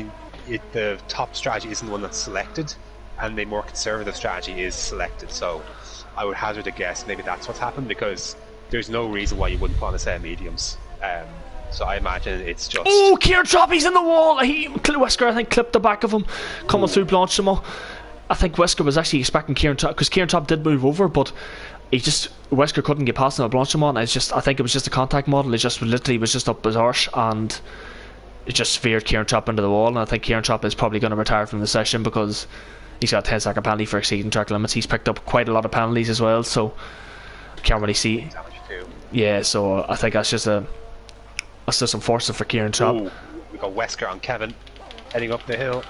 Speaker 2: the top strategy isn't the one that's selected, and the more conservative strategy is selected. So I would hazard a guess maybe that's what's happened, because there's no reason why you wouldn't put on a set of mediums. So I imagine it's just...
Speaker 1: Oh, Kieran Trapp, he's in the wall! Wesker, I think, clipped the back of him, coming through Blanchimont. I think Wesker was actually expecting Kieran Trapp, because Kieran Trapp did move over, but Wesker couldn't get past him at Blanchimont. I think it was just a contact model. It just literally was just up his arse, and it just veered Kieran Trapp into the wall. And I think Kieran Trapp is probably going to retire from the session, because he's got a 10-second penalty for exceeding track limits. He's picked up quite a lot of penalties as well, so I can't really see. Yeah, so I think that's just unfortunate for Kieran Trapp.
Speaker 2: Ooh, we got Wesker on Kevin heading up the hill.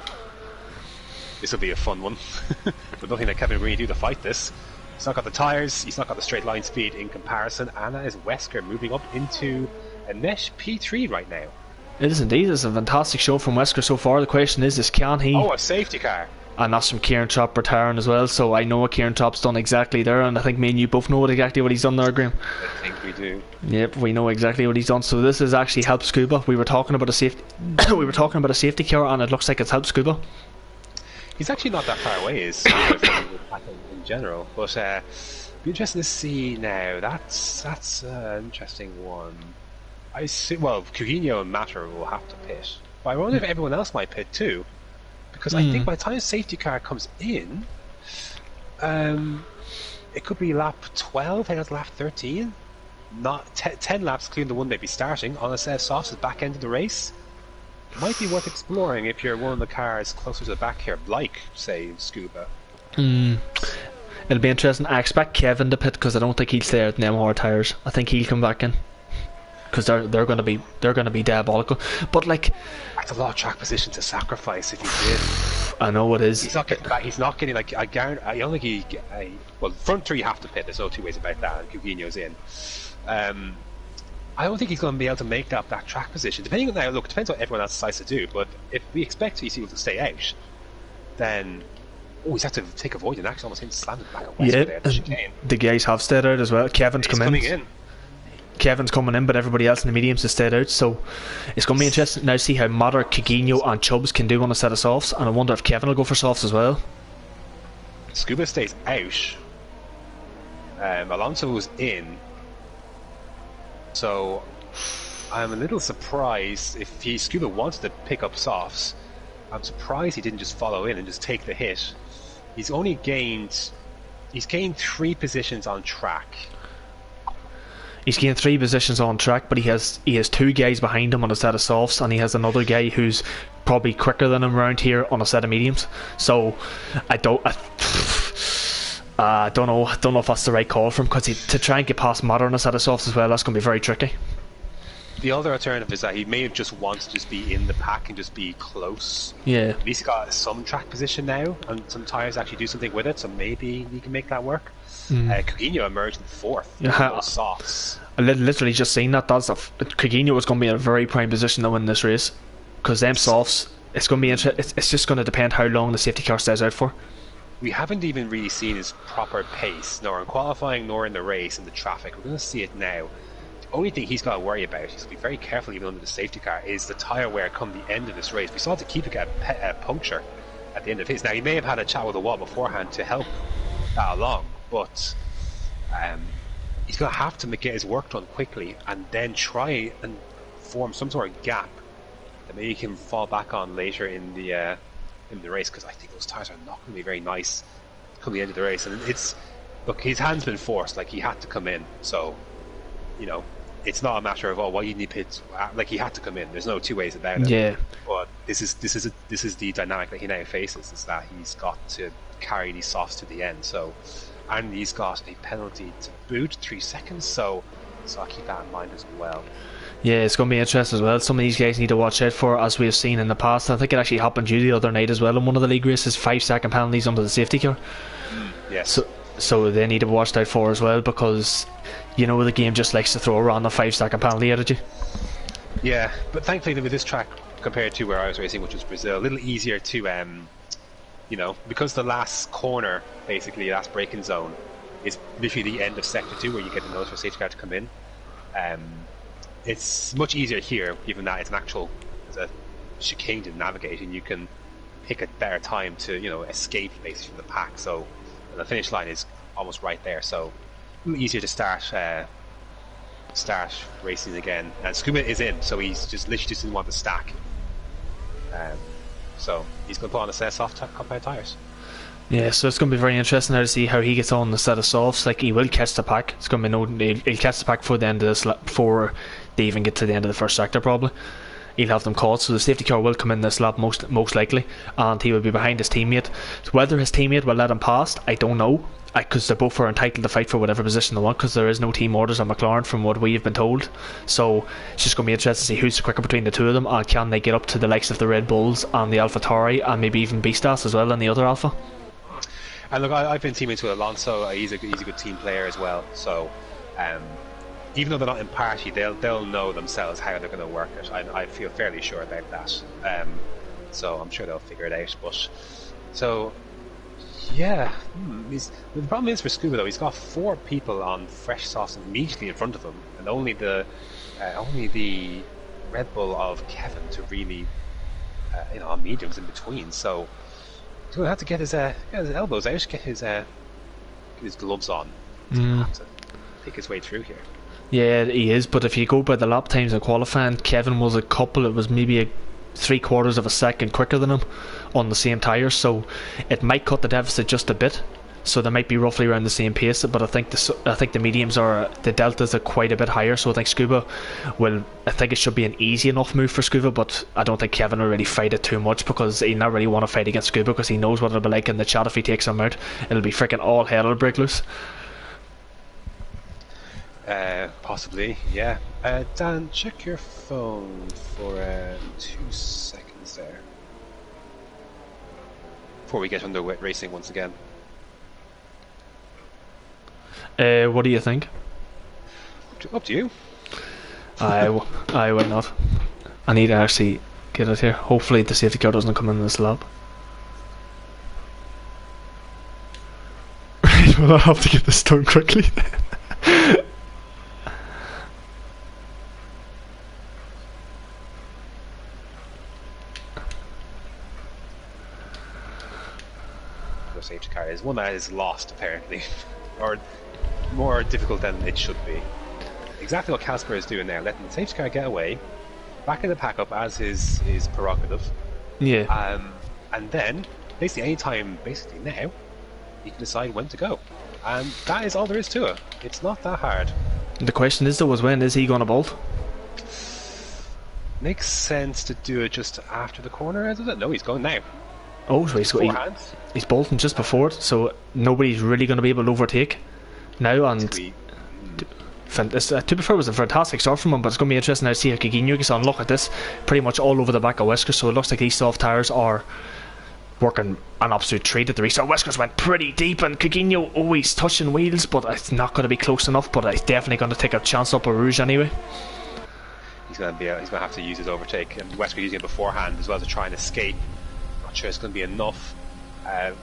Speaker 2: This will be a fun one. But nothing that Kevin really do to fight this. He's not got the tyres, he's not got the straight line speed in comparison, and that is Wesker moving up into a Mesh P3 right now.
Speaker 1: It is indeed. It's a fantastic show from Wesker so far. The question is can he...
Speaker 2: Oh, a safety car.
Speaker 1: And that's from Kieran Trapp retiring as well, so I know what Kieran Trapp's done exactly there, and I think me and you both know exactly what he's done there, Graham.
Speaker 2: I think we do.
Speaker 1: Yep, we know exactly what he's done. So this has actually helped Scuba. We were talking about a safety safety car, and it looks like it's helped Scuba.
Speaker 2: He's actually not that far away, is Scuba, in general, but be interesting to see now. That's an interesting one. I see. Well, Coutinho and Matter will have to pit, but I wonder if everyone else might pit too. Because I think by the time the safety car comes in, it could be lap 12, heading to lap 13. Not 10 laps, including the one they'd be starting on a set of softs at the back end of the race. Might be worth exploring if you're one of the cars closer to the back here, like, say, Scuba.
Speaker 1: It'll be interesting. I expect Kevin to pit, because I don't think he'll stay out in them hard tyres. I think he'll come back in, because they're going to be diabolical. But like,
Speaker 2: that's a lot of track position to sacrifice if he did.
Speaker 1: I know it is.
Speaker 2: He's not getting back. He's not getting, like, I don't think well, front three have to pit. There's no two ways about that. And Coutinho's in. I don't think he's going to be able to make that track position. Depending on it depends what everyone else decides to do. But if we expect these people to stay out, then he's had to take a void and actually almost him slammed back at Wesker there.
Speaker 1: The guys have stayed out as well. Kevin's coming in. Kevin's coming in, but everybody else in the mediums has stayed out, so it's going to be interesting now to see how Matter, Coutinho and Chubbs can do on a set of softs, and I wonder if Kevin will go for softs as well.
Speaker 2: Scuba stays out. Alonso was in, so I'm a little surprised if Scuba wanted to pick up softs. I'm surprised he didn't just follow in and just take the hit. He's gained 3 positions on track.
Speaker 1: He's gained 3 positions on track, but he has 2 guys behind him on a set of softs, and he has another guy who's probably quicker than him around here on a set of mediums. So I don't know if that's the right call for him, because to try and get past Matter on a set of softs as well, that's going to be very tricky.
Speaker 2: The other alternative is that he may have just wanted to just be in the pack and just be close.
Speaker 1: Yeah.
Speaker 2: At least got some track position now, and some tyres actually do something with it, so maybe he can make that work. Coutinho emerged in 4th. Softs.
Speaker 1: I literally just seen that. Coutinho was going to be in a very prime position to win this race, because them softs, it's going to be it's just going to depend how long the safety car stays out for.
Speaker 2: We haven't even really seen his proper pace, nor in qualifying, nor in the race, in the traffic. We're going to see it now. The only thing he's got to worry about, he's going to be very careful even under the safety car, is the tyre wear come the end of this race. We saw Tekipa get a puncture at the end of his. Now, he may have had a chat with the wall beforehand to help that along, but he's going to have to get his work done quickly and then try and form some sort of gap that maybe he can fall back on later in the race, because I think those tyres are not going to be very nice come the end of the race. And look, his hand's been forced, like he had to come in, so it's not a matter of why you need pits. Like, he had to come in. There's no two ways about it.
Speaker 1: Yeah.
Speaker 2: But this is the dynamic that he now faces, is that he's got to carry these softs to the end. So, and he's got a penalty to boot, 3 seconds. So I'll keep that in mind as well.
Speaker 1: Yeah, it's going to be interesting as well. Some of these guys need to watch out for, as we have seen in the past. I think it actually happened to you the other night as well in one of the league races, 5-second penalties under the safety car.
Speaker 2: Yes.
Speaker 1: So they need to be watched out for as well, because you know the game just likes to throw around the 5-second penalty at you.
Speaker 2: Yeah, but thankfully with this track compared to where I was racing, which was Brazil, a little easier to, you know, because the last corner, basically last braking zone, is literally the end of sector 2 where you get the notice for safety car to come in. It's much easier here, given that it's a chicane to navigate, and you can pick a better time to, you know, escape basically from the pack. So the finish line is almost right there, so a little easier to start racing again. And Scuba is in, so he's just literally just didn't want to stack. So he's going to put on a set of soft compound tyres.
Speaker 1: Yeah, so it's going to be very interesting now to see how he gets on the set of softs. Like, he will catch the pack. It's going to be he'll catch the pack before the end of this before they even get to the end of the first sector probably. He'll have them caught, so the safety car will come in this lap most likely, and he will be behind his teammate. So whether his teammate will let him past, I don't know, because they both are entitled to fight for whatever position they want, because there is no team orders on McLaren from what we have been told. So it's just going to be interesting to see who's quicker between the two of them, and can they get up to the likes of the Red Bulls and the AlphaTauri and maybe even Beastas as well in the other Alpha.
Speaker 2: And look, I've been teammates with Alonso. He's a good team player as well. So even though they're not in party, they'll know themselves how they're going to work it. I feel fairly sure about that. So I'm sure they'll figure it out. But so yeah, the problem is for Scuba though, he's got 4 people on fresh sauce immediately in front of him, and only the Red Bull of Kevin to really on mediums in between. So he's going to have to get his elbows out, get his gloves on. He's going to have to pick his way through here.
Speaker 1: Yeah, he is, but if you go by the lap times in qualifying, Kevin was it was maybe 3/4 of a second quicker than him on the same tyres, so it might cut the deficit just a bit. So they might be roughly around the same pace, but I think the mediums the deltas are quite a bit higher. So I think I think it should be an easy enough move for Scuba, but I don't think Kevin will really fight it too much, because he'll not really want to fight against Scuba, because he knows what it'll be like in the chat if he takes him out. It'll be freaking all hell will break loose.
Speaker 2: Possibly, yeah. Dan, check your phone for 2 seconds there before we get under racing once again.
Speaker 1: What do you think?
Speaker 2: Up to you.
Speaker 1: Why not? I need to actually get it here. Hopefully the safety car doesn't come in this lap. Right, well, I'll have to get this done quickly.
Speaker 2: The safety car is one that is lost apparently, or more difficult than it should be. Exactly what Casper is doing now, letting the safety car get away, back in the pack up as his prerogative.
Speaker 1: Yeah.
Speaker 2: And then basically any time now you can decide when to go, and that is all there is to it. It's not that hard.
Speaker 1: The question is though, when is he going to bolt?
Speaker 2: Makes sense to do it just after the corner, isn't it? No, he's going now.
Speaker 1: Oh, so he's bolting just before it, so nobody's really going to be able to overtake now. And to be fair, it was a fantastic start from him, but it's going to be interesting now to see how Kikino gets on. Look at this, pretty much all over the back of Wesker, so it looks like these soft tyres are working an absolute treat at the restart. Wesker's went pretty deep, and Kikino always touching wheels, but it's not going to be close enough, but he's definitely going to take a chance up a Rouge anyway.
Speaker 2: He's going to have to use his overtake, and Wesker using it beforehand as well to try and escape. Not sure it's going to be enough.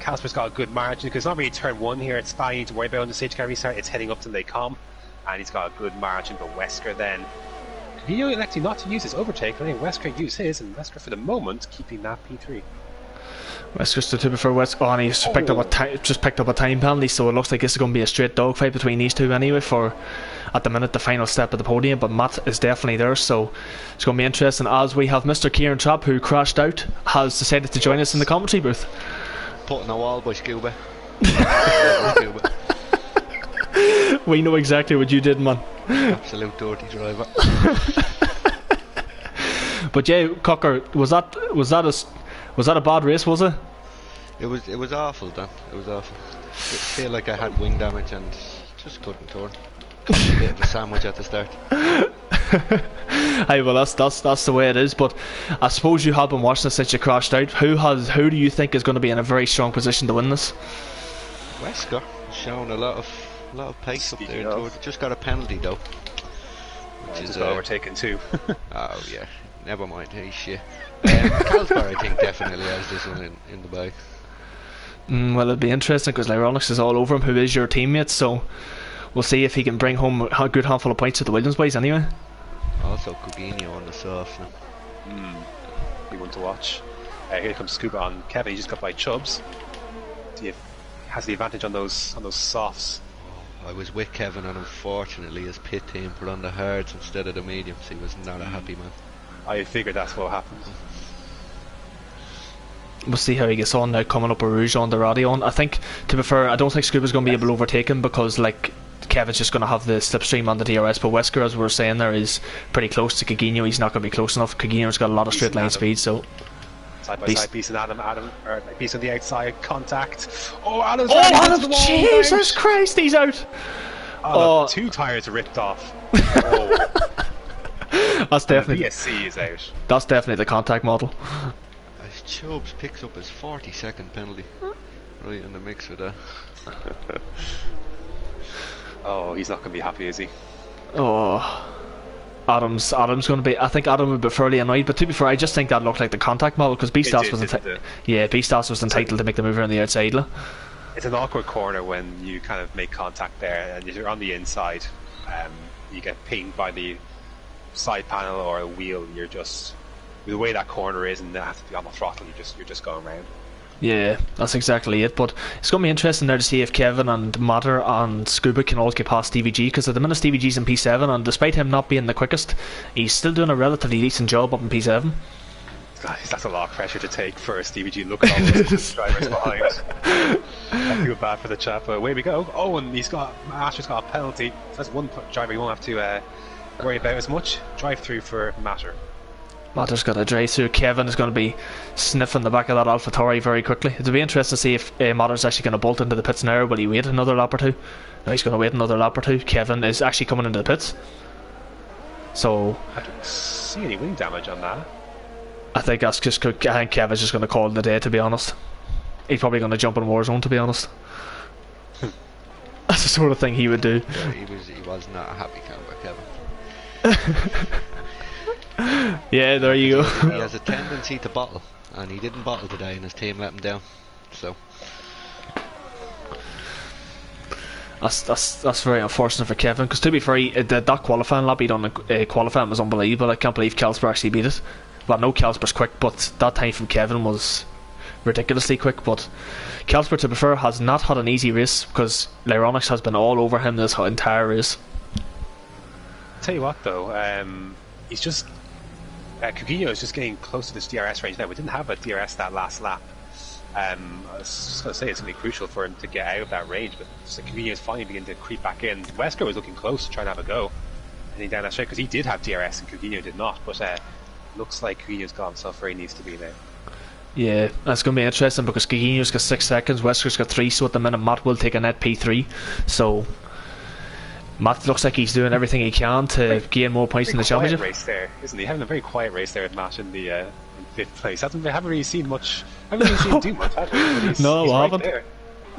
Speaker 2: Casper's got a good margin, because it's not really turn 1 here. It's fine, you need to worry about on the safety car restart. It's heading up to Lake Com, and he's got a good margin. But Wesker then, he elected not to use his overtake. I think Wesker used his, and Wesker for the moment keeping that P3.
Speaker 1: Wesker's to be fair, and he's picked up a time penalty, so it looks like this is going to be a straight dogfight between these two anyway for, at the minute, the final step of the podium. But Matt is definitely there, so it's going to be interesting, as we have Mr. Kieran Trapp, who crashed out, has decided to join us in the commentary booth.
Speaker 3: Putting a wall by Scuba.
Speaker 1: We know exactly what you did, man.
Speaker 3: Absolute dirty driver.
Speaker 1: But yeah, Cocker, was that a bad race, was it?
Speaker 3: It was awful, Dan. It was awful. I feel like I had wing damage and just couldn't turn. Got a bit of a sandwich at the start.
Speaker 1: Hey, well, that's the way it is. But I suppose you have been watching this since you crashed out. Who do you think is going to be in a very strong position to win this?
Speaker 3: Wesker showing a lot of pace up there. Just got a penalty though, which is
Speaker 2: overtaken too.
Speaker 3: Oh yeah, never mind. Hey shit. Carlsberg, I think, definitely has this one in the bag.
Speaker 1: Well, it'll be interesting because Lyronix is all over him, who is your teammate. So we'll see if he can bring home a good handful of points to the Williams boys. Anyway.
Speaker 3: Also, Coutinho on the soft now.
Speaker 2: Be one to watch. Here comes Scuba on Kevin. He just got by Chubbs. Has the advantage on those softs.
Speaker 3: I was with Kevin, and unfortunately his pit team put on the hards instead of the mediums. He was not a happy man.
Speaker 2: I figured that's what happened.
Speaker 1: We'll see how he gets on now coming up with Rouge on the radio. I think, to be fair, I don't think Scuba's going to be able to overtake him because like Kevin's just going to have the slipstream on the DRS, but Wesker, as we were saying there, is pretty close to Coutinho. He's not going to be close enough. Coutinho's got a lot of straight line speed, so
Speaker 2: side by side, Beast and Adam, or Beast on the outside, contact. Oh, Adam's
Speaker 1: Jesus Christ, he's out.
Speaker 2: Oh, 2 tires ripped off. Oh.
Speaker 1: That's definitely
Speaker 2: the VSC is out.
Speaker 1: That's definitely the contact model.
Speaker 3: As Chubbs picks up his 40-second penalty, right in the mix with that.
Speaker 2: Oh, he's not going to be happy, is he?
Speaker 1: Oh, Adam's going to be. I think Adam would be fairly annoyed. But to be fair, I just think that looked like the contact model because Beastas was entitled to make the move around the outside.
Speaker 2: It's an awkward corner when you kind of make contact there, and you're on the inside. You get pinged by the side panel or a wheel. You're just the way that corner is, and they have to be on the throttle. You're just going around.
Speaker 1: Yeah, that's exactly it. But it's going to be interesting there to see if Kevin and Matter and Scuba can all get past Stevie G, because at the minute Stevie G's in P7, and despite him not being the quickest, he's still doing a relatively decent job up in P7.
Speaker 2: That's a lot of pressure to take for Stevie G. Look at all those drivers behind. I feel bad for the chap, but away we go. Oh, and Master's got a penalty. So that's one driver you won't have to worry about as much. Drive through for Matter.
Speaker 1: Matter's got a drive through. Kevin is going to be sniffing the back of that AlphaTauri very quickly. It'll be interesting to see if Matter's actually going to bolt into the pits now. Will he wait another lap or two? No, he's going to wait another lap or two. Kevin is actually coming into the pits. So
Speaker 2: I don't see any wing damage on that.
Speaker 1: I think that's just. I think Kevin's just going to call it a day, to be honest. He's probably going to jump in Warzone, to be honest. That's the sort of thing he would do.
Speaker 3: Yeah, he was not a happy camper, Kevin.
Speaker 1: Yeah, there you go.
Speaker 3: He has a tendency to bottle, and he didn't bottle today, and his team let him down. So
Speaker 1: that's very unfortunate for Kevin. Because to be fair, that qualifying lap he done qualifying was unbelievable. I can't believe Kelsper actually beat it. Well, no, Kelsper's quick, but that time from Kevin was ridiculously quick. But Kelsper, to be fair, has not had an easy race because Lyronix has been all over him this entire race.
Speaker 2: Tell you what, though, he's just. Coutinho is just getting close to this DRS range now. We didn't have a DRS that last lap. I was just going to say it's going to be crucial for him to get out of that range, but Coutinho is finally beginning to creep back in. Wesker was looking close to trying to have a go, and he down that straight because he did have DRS and Coutinho did not. But looks like Coutinho's got himself where he needs to be now.
Speaker 1: Yeah, that's going to be interesting because Coutinho's got 6 seconds, Wesker's got 3, so at the minute Matt will take a net P3. So Matt looks like he's doing everything he can to gain more points in the championship.
Speaker 2: Race there, isn't he? Having a very quiet race there with Matt in the in 5th place. Haven't really seen much. Haven't really seen him do much, have we?
Speaker 1: No, we
Speaker 2: right
Speaker 1: haven't.
Speaker 2: There.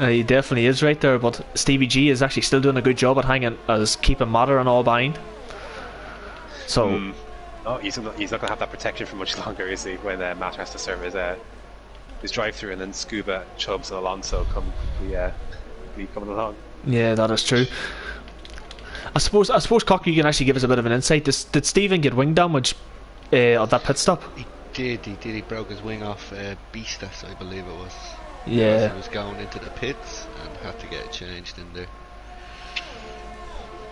Speaker 1: He definitely is right there, but Stevie G is actually still doing a good job at hanging, as keeping Matter and all behind. So
Speaker 2: no, he's not going to have that protection for much longer, is he? When Matter has to serve his drive-through, and then Scuba, Chubbs, and Alonso come coming along.
Speaker 1: Yeah, that is true. I suppose, Cocky, you can actually give us a bit of an insight. Did Stephen get wing damage at that pit stop?
Speaker 3: He did. He broke his wing off Beastas, I believe it was.
Speaker 1: Yeah.
Speaker 3: He was going into the pits and had to get it changed in there.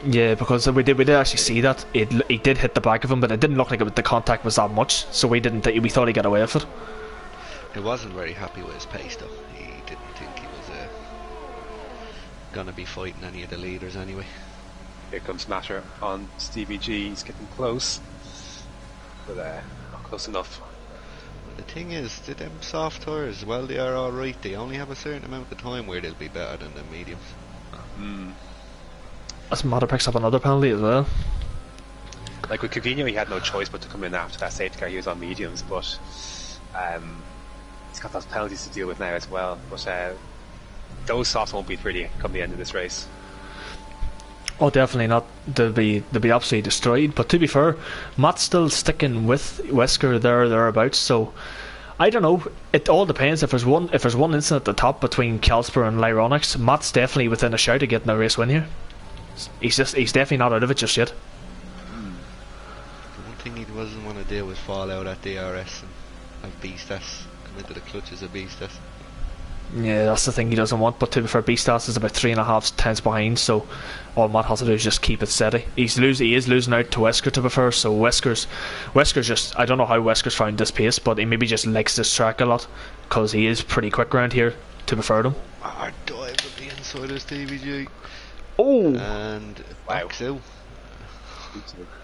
Speaker 1: Yeah, because we did actually see that he did hit the back of him, but it didn't look like the contact was that much, so we thought he got away with it.
Speaker 3: He wasn't very happy with his pace though. He didn't think he was gonna be fighting any of the leaders anyway.
Speaker 2: Here comes Matter on Stevie G. He's getting close, but not close enough.
Speaker 3: Well, the thing is, them soft tires, well, they are alright. They only have a certain amount of time where they'll be better than the mediums.
Speaker 1: As Matter picks up another penalty as well.
Speaker 2: Like with Coutinho, he had no choice but to come in after that safety car. He was on mediums, but he's got those penalties to deal with now as well. But those softs won't be pretty come the end of this race.
Speaker 1: Oh, definitely not. They'll be absolutely destroyed. But to be fair, Matt's still sticking with Wesker thereabouts. So I don't know. It all depends. If there's one incident at the top between Kalsper and Lyronix, Matt's definitely within a shout of getting a race win here. He's definitely not out of it just yet.
Speaker 3: The one thing he doesn't want to do is fall out at DRS and have B-Stats come into the clutches of B-Stats.
Speaker 1: Yeah, that's the thing he doesn't want. But to be fair, B-Stats is about 3.5 tenths behind, so all Matt has to do is just keep it steady. He is losing out to Wesker, to be fair. So Wesker's just, I don't know how Wesker's found this pace, but he maybe just likes this track a lot because he is pretty quick around here. To be fair to him.
Speaker 3: Our dive at the inside of TVG.
Speaker 1: Oh,
Speaker 3: and backs out.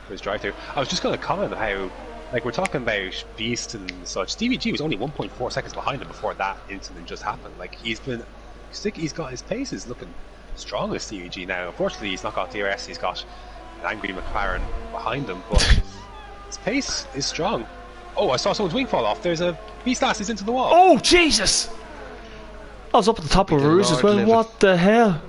Speaker 2: For his drive through. I was just going to comment how, like, we're talking about Beast and such. DVG was only 1.4 seconds behind him before that incident just happened. Like, he's got his pace is looking strong as DVG now. Unfortunately, he's not got DRS. He's got an angry McLaren behind him, but his pace is strong. Oh, I saw someone's wing fall off. There's a Beast is into the wall.
Speaker 1: Oh, Jesus! I was up at the top of Rouge as well. What the hell?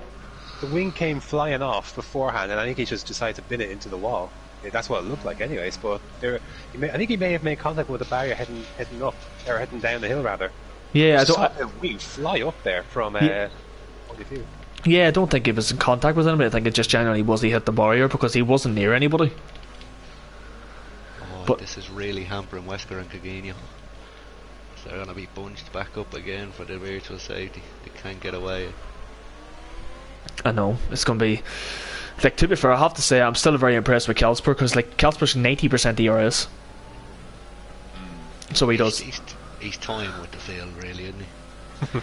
Speaker 2: The wing came flying off beforehand, and I think he just decided to bin it into the wall. Yeah, that's what it looked like, anyways. But I think he may have made contact with the barrier heading up, or heading down the hill rather.
Speaker 1: Yeah, I
Speaker 2: saw the wing fly up there from point of view.
Speaker 1: Yeah, I don't think he was in contact with anybody. I think it just generally was he hit the barrier because he wasn't near anybody.
Speaker 3: Oh, but this is really hampering Wesker and Coutinho. So they're going to be bunched back up again for the virtual safety. They can't get away.
Speaker 1: I know, it's going to be... Like, to be fair, I have to say I'm still very impressed with Kalsper because, like, Kalsper's 90% DRS. So he does.
Speaker 3: He's toying with the field, really, isn't he?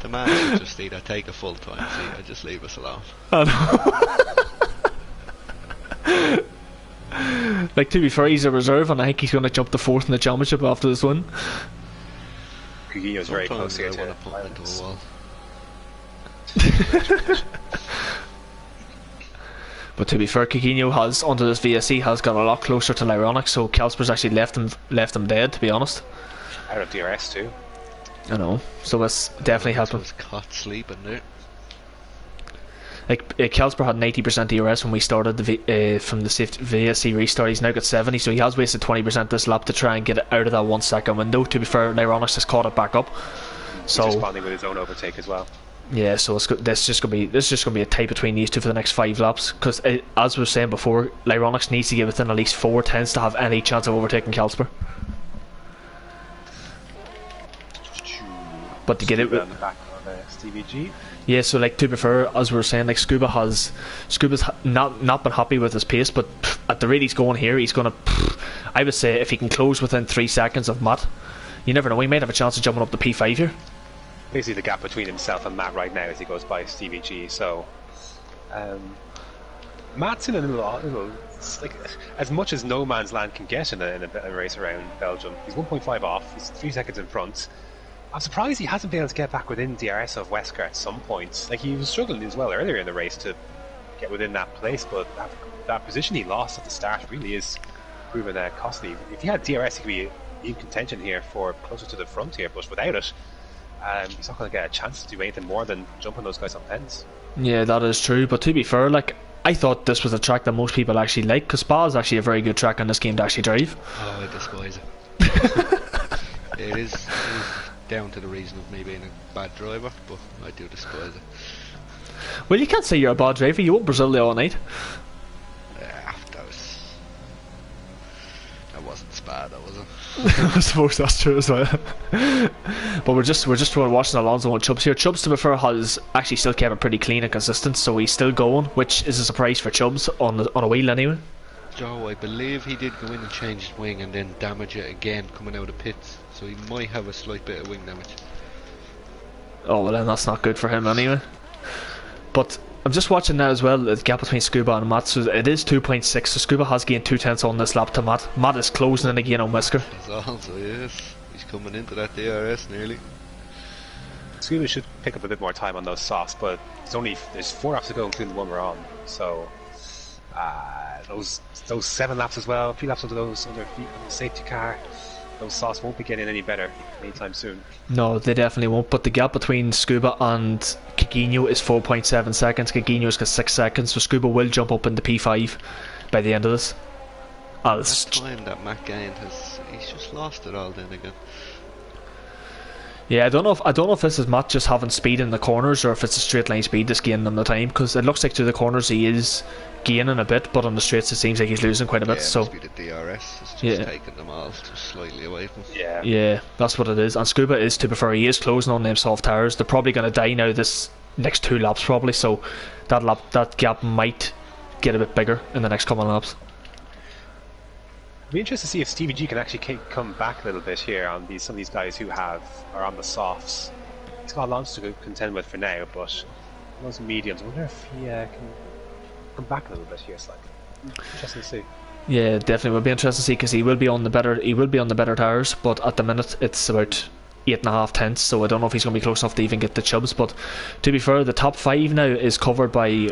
Speaker 3: The man should just either take a full time seat or just leave us alone.
Speaker 1: I know. Like, to be fair, he's a reserve and I think he's going to jump to 4th in the championship after this win.
Speaker 2: Coutinho's very close here to
Speaker 3: put him into a wall.
Speaker 1: But to be fair, Coutinho has, under this VSC, has got a lot closer to Lyronix, so Kalsper's actually left him dead, to be honest.
Speaker 2: Out of DRS too.
Speaker 1: I know, so it's definitely helped him.
Speaker 3: Was caught sleeping there.
Speaker 1: Like, Kalsper had 90% DRS when we started from the VSC restart. He's now got 70, so he has wasted 20% this lap to try and get it out of that 1 second window. To be fair, Lyronix has caught it back up. So
Speaker 2: he's responding with his own overtake as well.
Speaker 1: Yeah, so this is just gonna be a tight between these two for the next 5 laps. Because as we were saying before, Lyronix needs to get within at least 4 tenths to have any chance of overtaking Kalsper. But to get it
Speaker 2: on the back of Stevie G.
Speaker 1: Yeah, so like to be fair, as we were saying, like Scuba's not been happy with his pace, but at the rate he's going here, he's gonna. I would say if he can close within 3 seconds of Matt, you never know, he might have a chance of jumping up to P5 here.
Speaker 2: Basically, the gap between himself and Matt right now as he goes by Stevie G. So, Matt's in a little like as much as no man's land can get in a race around Belgium. He's 1.5 off. He's 3 seconds in front. I'm surprised he hasn't been able to get back within DRS of Wesker at some point. Like, he was struggling as well earlier in the race to get within that place, but that position he lost at the start really is proven costly. If he had DRS, he could be in contention here for closer to the front here, but without it, he's not going to get a chance to do anything more than jumping those guys on pens.
Speaker 1: Yeah, that is true, but to be fair, like, I thought this was a track that most people actually like, because Spa is actually a very good track on this game to actually drive.
Speaker 3: Oh, I despise it. It is down to the reason of me being a bad driver, but I do despise it.
Speaker 1: Well, you can't say you're a bad driver. You won Brazil the all night.
Speaker 3: That wasn't Spa, that was it.
Speaker 1: I suppose that's true as well. But we're just watching Alonso and Chubbs here. Chubbs, to be fair, has actually still kept it pretty clean and consistent, so he's still going, which is a surprise for Chubbs on a wheel anyway.
Speaker 3: Joe, I believe he did go in and change his wing and then damage it again coming out of pits, so he might have a slight bit of wing damage.
Speaker 1: Oh well, then that's not good for him anyway. But I'm just watching now as well the gap between Scuba and Matt, so it is 2.6, so Scuba has gained 2 tenths on this lap to Matt. Matt is closing in again on Wesker.
Speaker 3: That's also, yes, he's coming into that DRS nearly.
Speaker 2: Scuba should pick up a bit more time on those softs, but there's 4 laps to go including the one we're on, so those 7 laps as well, 3 laps under those under the safety car. Those softs won't be getting any better anytime soon.
Speaker 1: No, they definitely won't. But the gap between Scuba and Kikino is 4.7 seconds. Kikino's got 6 seconds, so Scuba will jump up into P5 by the end of this.
Speaker 3: That time that Matt gained he's just lost it all then again.
Speaker 1: Yeah, I don't know if this is Matt just having speed in the corners or if it's a straight line speed that's gaining them the time, because it looks like through the corners he is gaining a bit, but on the straights it seems like he's losing quite a bit. So
Speaker 3: speed of DRS is just taking them all just slightly away from him.
Speaker 1: Yeah, that's what it is. And Scuba is, to be fair, he is closing on them soft tires. They're probably going to die now this next 2 laps probably, so that gap might get a bit bigger in the next couple of laps.
Speaker 2: It'd be interesting to see if Stevie G can actually come back a little bit here on some of these guys who are on the softs. He's got lots to contend with for now, but those mediums, I wonder if he can come back a little bit here slightly. Interesting to see.
Speaker 1: Yeah, definitely will be interesting to see, because he will be on the better tires, but at the minute it's about 8.5 tenths, so I don't know if he's going to be close enough to even get the chubs. But to be fair, the top 5 now is covered by.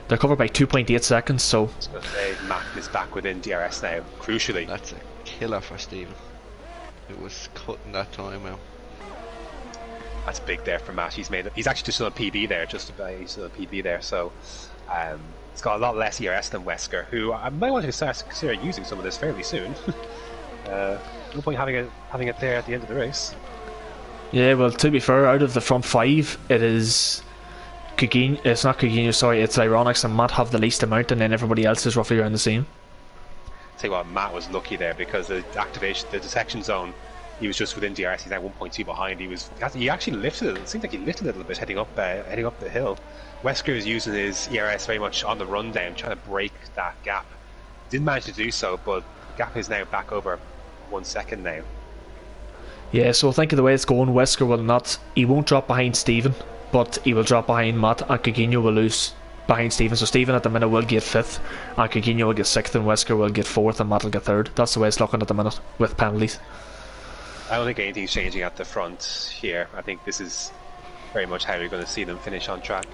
Speaker 1: They're covered by 2.8 seconds, so...
Speaker 2: I was going to say, Matt is back within DRS now, crucially.
Speaker 3: That's a killer for Stephen. It was cutting that time out.
Speaker 2: That's big there for Matt. He's actually just on a PB there, he's on a PB there, so... he's got a lot less ERS than Wesker, who I might want to consider using some of this fairly soon. No point having it there at the end of the race.
Speaker 1: Yeah, well, to be fair, out of the front 5, it is... it's not Kikino, sorry, it's Ironics and Matt have the least amount, and then everybody else is roughly around the same.
Speaker 2: Tell you what, Matt was lucky there, because the detection zone, he was just within DRS. He's now 1.2 behind. He actually lifted it seemed like he lifted a little bit heading up the hill. Wesker is using his ERS very much on the run down, trying to break that gap. Didn't manage to do so, but the gap is now back over 1 second now.
Speaker 1: Yeah, so I think of the way it's going, Wesker he won't drop behind Stephen, but he will drop behind Matt, and Kikino will lose behind Stephen. So Stephen at the minute will get 5th, and Kikino will get 6th, and Wesker will get 4th, and Matt will get 3rd. That's the way it's looking at the minute, with penalties.
Speaker 2: I don't think anything's changing at the front here. I think this is very much how you're going to see them finish on track.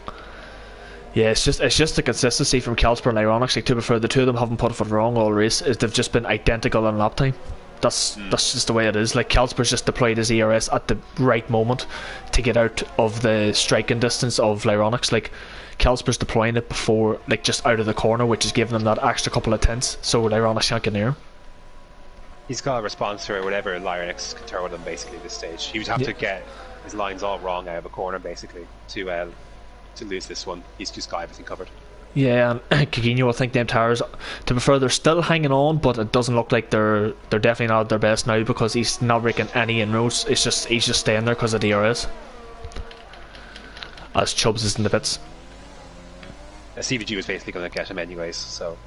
Speaker 1: Yeah, it's just the consistency from Kelsper and Ironics. Like, to be fair, the two of them haven't put a foot wrong all race. They've just been identical in lap time. That's just the way it is. Like, Kelsper's just deployed his ERS at the right moment to get out of the striking distance of Lyronics. Like, Kelsper's deploying it before, like, just out of the corner, which is giving him that extra couple of tenths, so Lyronics can't get near him.
Speaker 2: He's got a response to whatever Lyronics can throw at him basically at this stage. He would have to get his lines all wrong out of a corner basically to lose this one. He's just got everything covered. Yeah,
Speaker 1: and Kikino, I think them tires, to be fair, they're still hanging on, but it doesn't look like they're definitely not at their best now, because he's not breaking any inroads. He's just staying there because of DRS. As Chubbs is in the pits.
Speaker 2: CVG was basically going to get him anyways, so...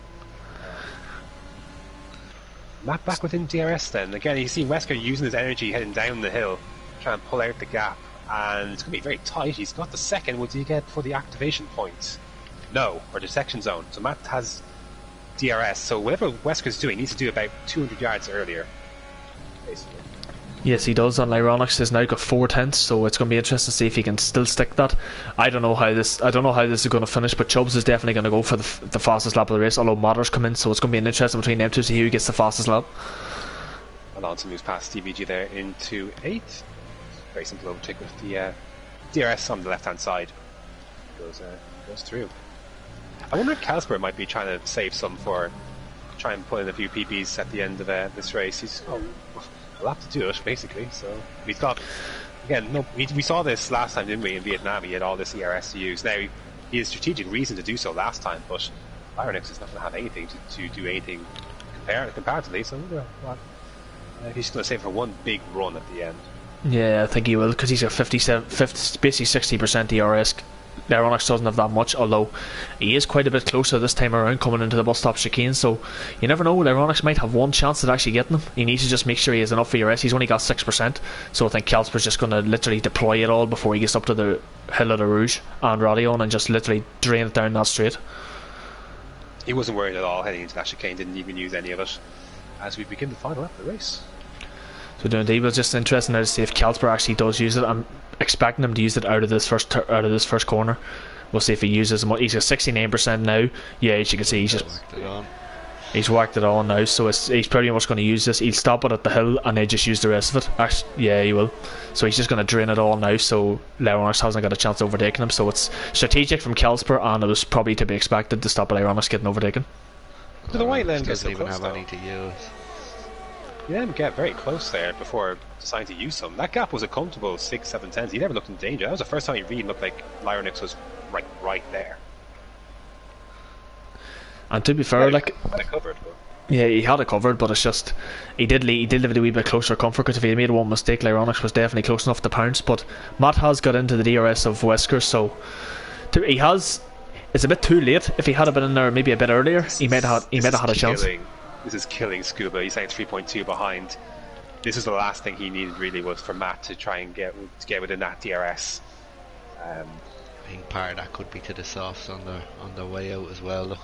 Speaker 2: Matt back within DRS then. Again, you see Wesker using his energy heading down the hill, trying to pull out the gap, and it's going to be very tight. He's got the second. What do you get for the activation point? No, or the section zone. So Matt has DRS, so whatever Wesker's doing, he needs to do about 200 yards earlier, basically.
Speaker 1: Yes, he does, and Lyronics has now got 4 tenths, so it's going to be interesting to see if he can still stick that. I don't know how this is going to finish, but Chubbs is definitely going to go for the fastest lap of the race, although Matters come in, so it's going to be an interesting between them two to see who gets the fastest lap.
Speaker 2: Alonso moves past TVG there into 8th. Very simple overtake with the DRS on the left hand side. Goes through. I wonder if Kelsper might be trying to save some for try and put in a few PBs at the end of this race. He's got a lap to do it, basically. So he's got, again, we saw this last time, didn't we, in Vietnam? He had all this ERS to use. Now, he had strategic reason to do so last time, but Ironix is not going to have anything to do anything comparatively, so I wonder what he's going to save for one big run at the end.
Speaker 1: Yeah, I think he will, because he's got 57, basically 60% ERS. Lyronics doesn't have that much, although he is quite a bit closer this time around coming into the bus stop chicane, so you never know, Lyronics might have one chance at actually getting him. He needs to just make sure he has enough ERS. He's only got 6%, so I think Kelsper's just going to literally deploy it all before he gets up to the Hill of the Rouge and Radion and just literally drain it down that straight.
Speaker 2: He wasn't worried at all heading into that chicane, didn't even use any of it as we begin the final lap of the race.
Speaker 1: So indeed, it was just interesting now to see if Kelsper actually does use it. I'm expecting him to use it out of this first corner. We'll see if he uses it. He's at 69% now. Yeah, as you can see, he's just He's whacked it on now, so he's pretty much going to use this. He'll stop it at the hill and then just use the rest of it. Actually, yeah, he will. So he's just going to drain it all now, so Lyronix hasn't got a chance of overtaking him. So it's strategic from Kelsper, and it was probably to be expected to stop Lyronix getting overtaken.
Speaker 2: So the white lane
Speaker 3: doesn't even have any to use.
Speaker 2: You let him get very close there before deciding to use some. That gap was a comfortable 6-7 tenths. He never looked in danger. That was the first time he really looked like Lyronix was right there.
Speaker 1: And to be fair,
Speaker 2: Had it covered, but.
Speaker 1: Yeah, he had it covered, but it's just he did live it a wee bit closer comfort, because if he had made one mistake, Lyronix was definitely close enough to pounce. But Matt has got into the DRS of Wesker, so he has. It's a bit too late. If he had been in there maybe a bit earlier, he might have had a chance.
Speaker 2: This is killing Scuba. He's like 3.2 behind. This is the last thing he needed really, was for Matt to try and get within that DRS.
Speaker 3: I think part of that could be to the softs on the way out as well, though.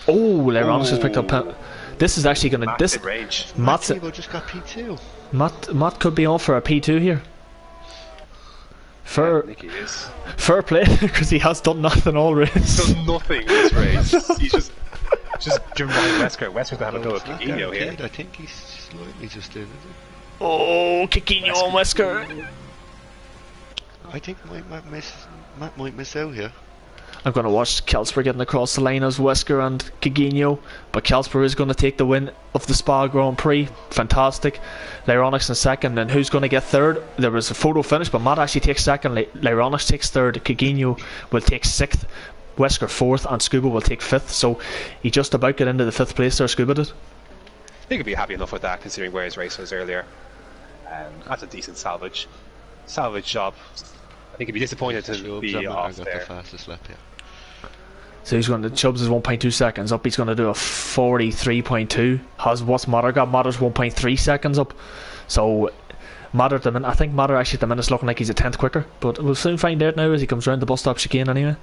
Speaker 1: Oh, Lyronix has picked up. This is actually going to. This
Speaker 2: range.
Speaker 3: Matt just got P2.
Speaker 1: Matt could be on for a P2 here.
Speaker 2: I think he is.
Speaker 1: Fair play, because he has done nothing all race.
Speaker 2: He's done nothing this race. He's just driven by Wesker. Wesker to have a go at Kikino here.
Speaker 3: I think he's slightly just in.
Speaker 1: Oh, Kikino on Wesker.
Speaker 3: I think Matt might miss out here.
Speaker 1: I'm going to watch Kelsper getting across the line as Wesker and Kikino, but Kelsper is going to take the win of the Spa Grand Prix. Fantastic. Lyronix in second, and who's going to get third? There was a photo finish, but Matt actually takes second. Lyronix takes third. Kikino will take sixth. Wesker fourth, and Scuba will take fifth. So he just about got into the fifth place there. Scuba did.
Speaker 2: I think he'd be happy enough with that, considering where his race was earlier. That's a decent salvage job. I think he'd be disappointed to be off there.
Speaker 3: The fastest lap here.
Speaker 1: So he's going to. Chubbs is 1.2 seconds up. He's going to do a 43.2. What's Matter got? Matter's 1.3 seconds up. So Matter at the minute, I think Matter actually at the minute's looking like he's a tenth quicker. But we'll soon find out now as he comes round the bus stop chicane anyway.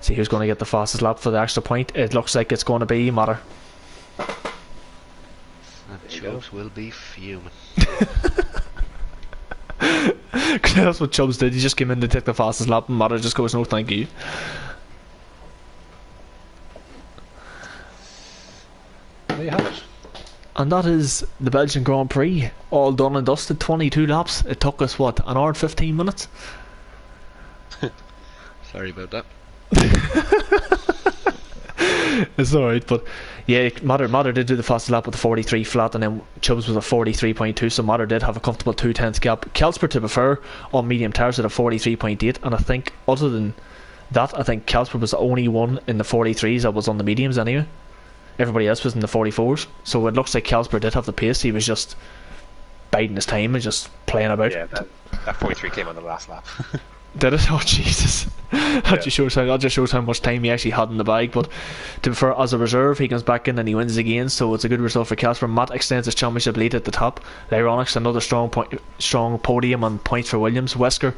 Speaker 1: See who's going to get the fastest lap for the extra point. It looks like it's going to be Matter.
Speaker 3: And Chubbs will be fuming.
Speaker 1: That's what Chubbs did. He just came in to take the fastest lap, and Matter just goes, no thank you.
Speaker 2: There you have it.
Speaker 1: And that is the Belgian Grand Prix, all done and dusted. 22 laps. It took us what, an hour and 15 minutes?
Speaker 3: Sorry about that.
Speaker 1: It's alright, but yeah, Matter did do the fastest lap with the 43 flat, and then Chubbs was a 43.2, so Matter did have a comfortable 2/10 gap. Kelsper, to be fair, on medium tires at a 43.8, and I think other than that, I think Kelsper was the only one in the 43s that was on the mediums anyway. Everybody else was in the 44s, so it looks like Kelsper did have the pace. He was just biding his time and just playing about.
Speaker 2: Yeah, that 43 came on the last lap.
Speaker 1: Did it? Oh Jesus! That just shows how much time he actually had in the bag. But to be fair, as a reserve, he comes back in and he wins again, so it's a good result for Casper. Matt extends his championship lead at the top. Lyronix, another strong podium and points for Williams. Wesker,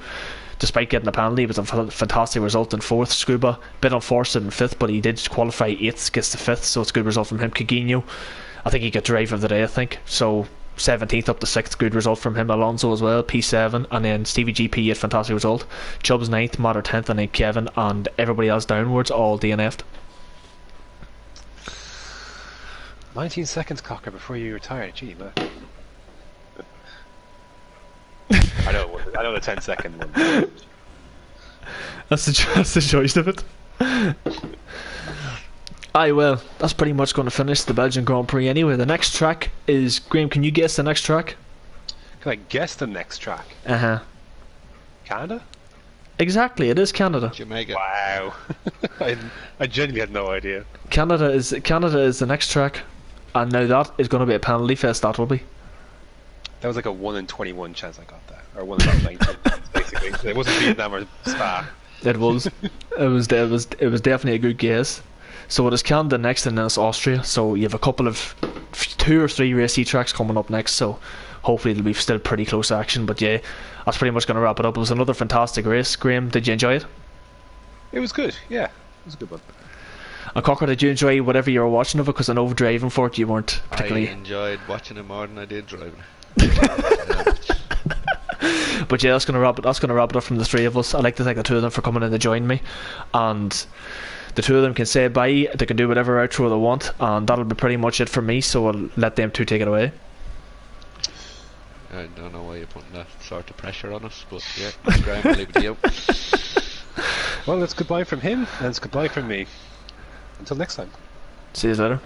Speaker 1: despite getting a penalty, was a fantastic result in fourth. Scuba, bit unfortunate in fifth, but he did qualify eighth, gets the fifth, so it's a good result from him. Kikino, I think he got driver of the day, I think. So 17th up to 6th, good result from him. Alonso as well, P7, and then Stevie G P8, fantastic result. Chubbs 9th, Matter 10th, and then Kevin and everybody else downwards, all DNF'd.
Speaker 2: 19 seconds, Cocker, before you retire. Gee, man. I know the 10-second one.
Speaker 1: That's the choice of it. Aye, well, that's pretty much going to finish the Belgian Grand Prix anyway. The next track is... Graham, can you guess the next track?
Speaker 2: Can I guess the next track?
Speaker 1: Uh-huh.
Speaker 2: Canada?
Speaker 1: Exactly, it is Canada.
Speaker 3: Jamaica.
Speaker 2: Wow. I genuinely had no idea.
Speaker 1: Canada is the next track, and now that is going to be a penalty fest, that will be.
Speaker 2: That was like a 1 in 21 chance I got that. Or 1 in 19, basically. It wasn't Vietnam or Spa.
Speaker 1: It was. It was definitely a good guess. So it is Canada next, and then it's Austria. So you have a couple of 2 or 3 racy tracks coming up next. So hopefully it'll be still pretty close action. But yeah, that's pretty much going to wrap it up. It was another fantastic race. Graham, did you enjoy it?
Speaker 2: It was good. Yeah, it was a good one.
Speaker 1: And Cocker, did you enjoy whatever you were watching of it? Because I know driving for it you weren't particularly.
Speaker 3: I enjoyed watching it more than I did driving.
Speaker 1: But yeah, that's gonna wrap it up from the three of us. I'd like to thank the two of them for coming in to join me, and the two of them can say bye. They can do whatever outro they want, and that'll be pretty much it for me. So I'll let them two take it away.
Speaker 3: I don't know why you're putting that sort of pressure on us, but yeah, Graham, I'll leave it to you.
Speaker 2: Well, it's goodbye from him, and it's goodbye from me. Until next time.
Speaker 1: See you later.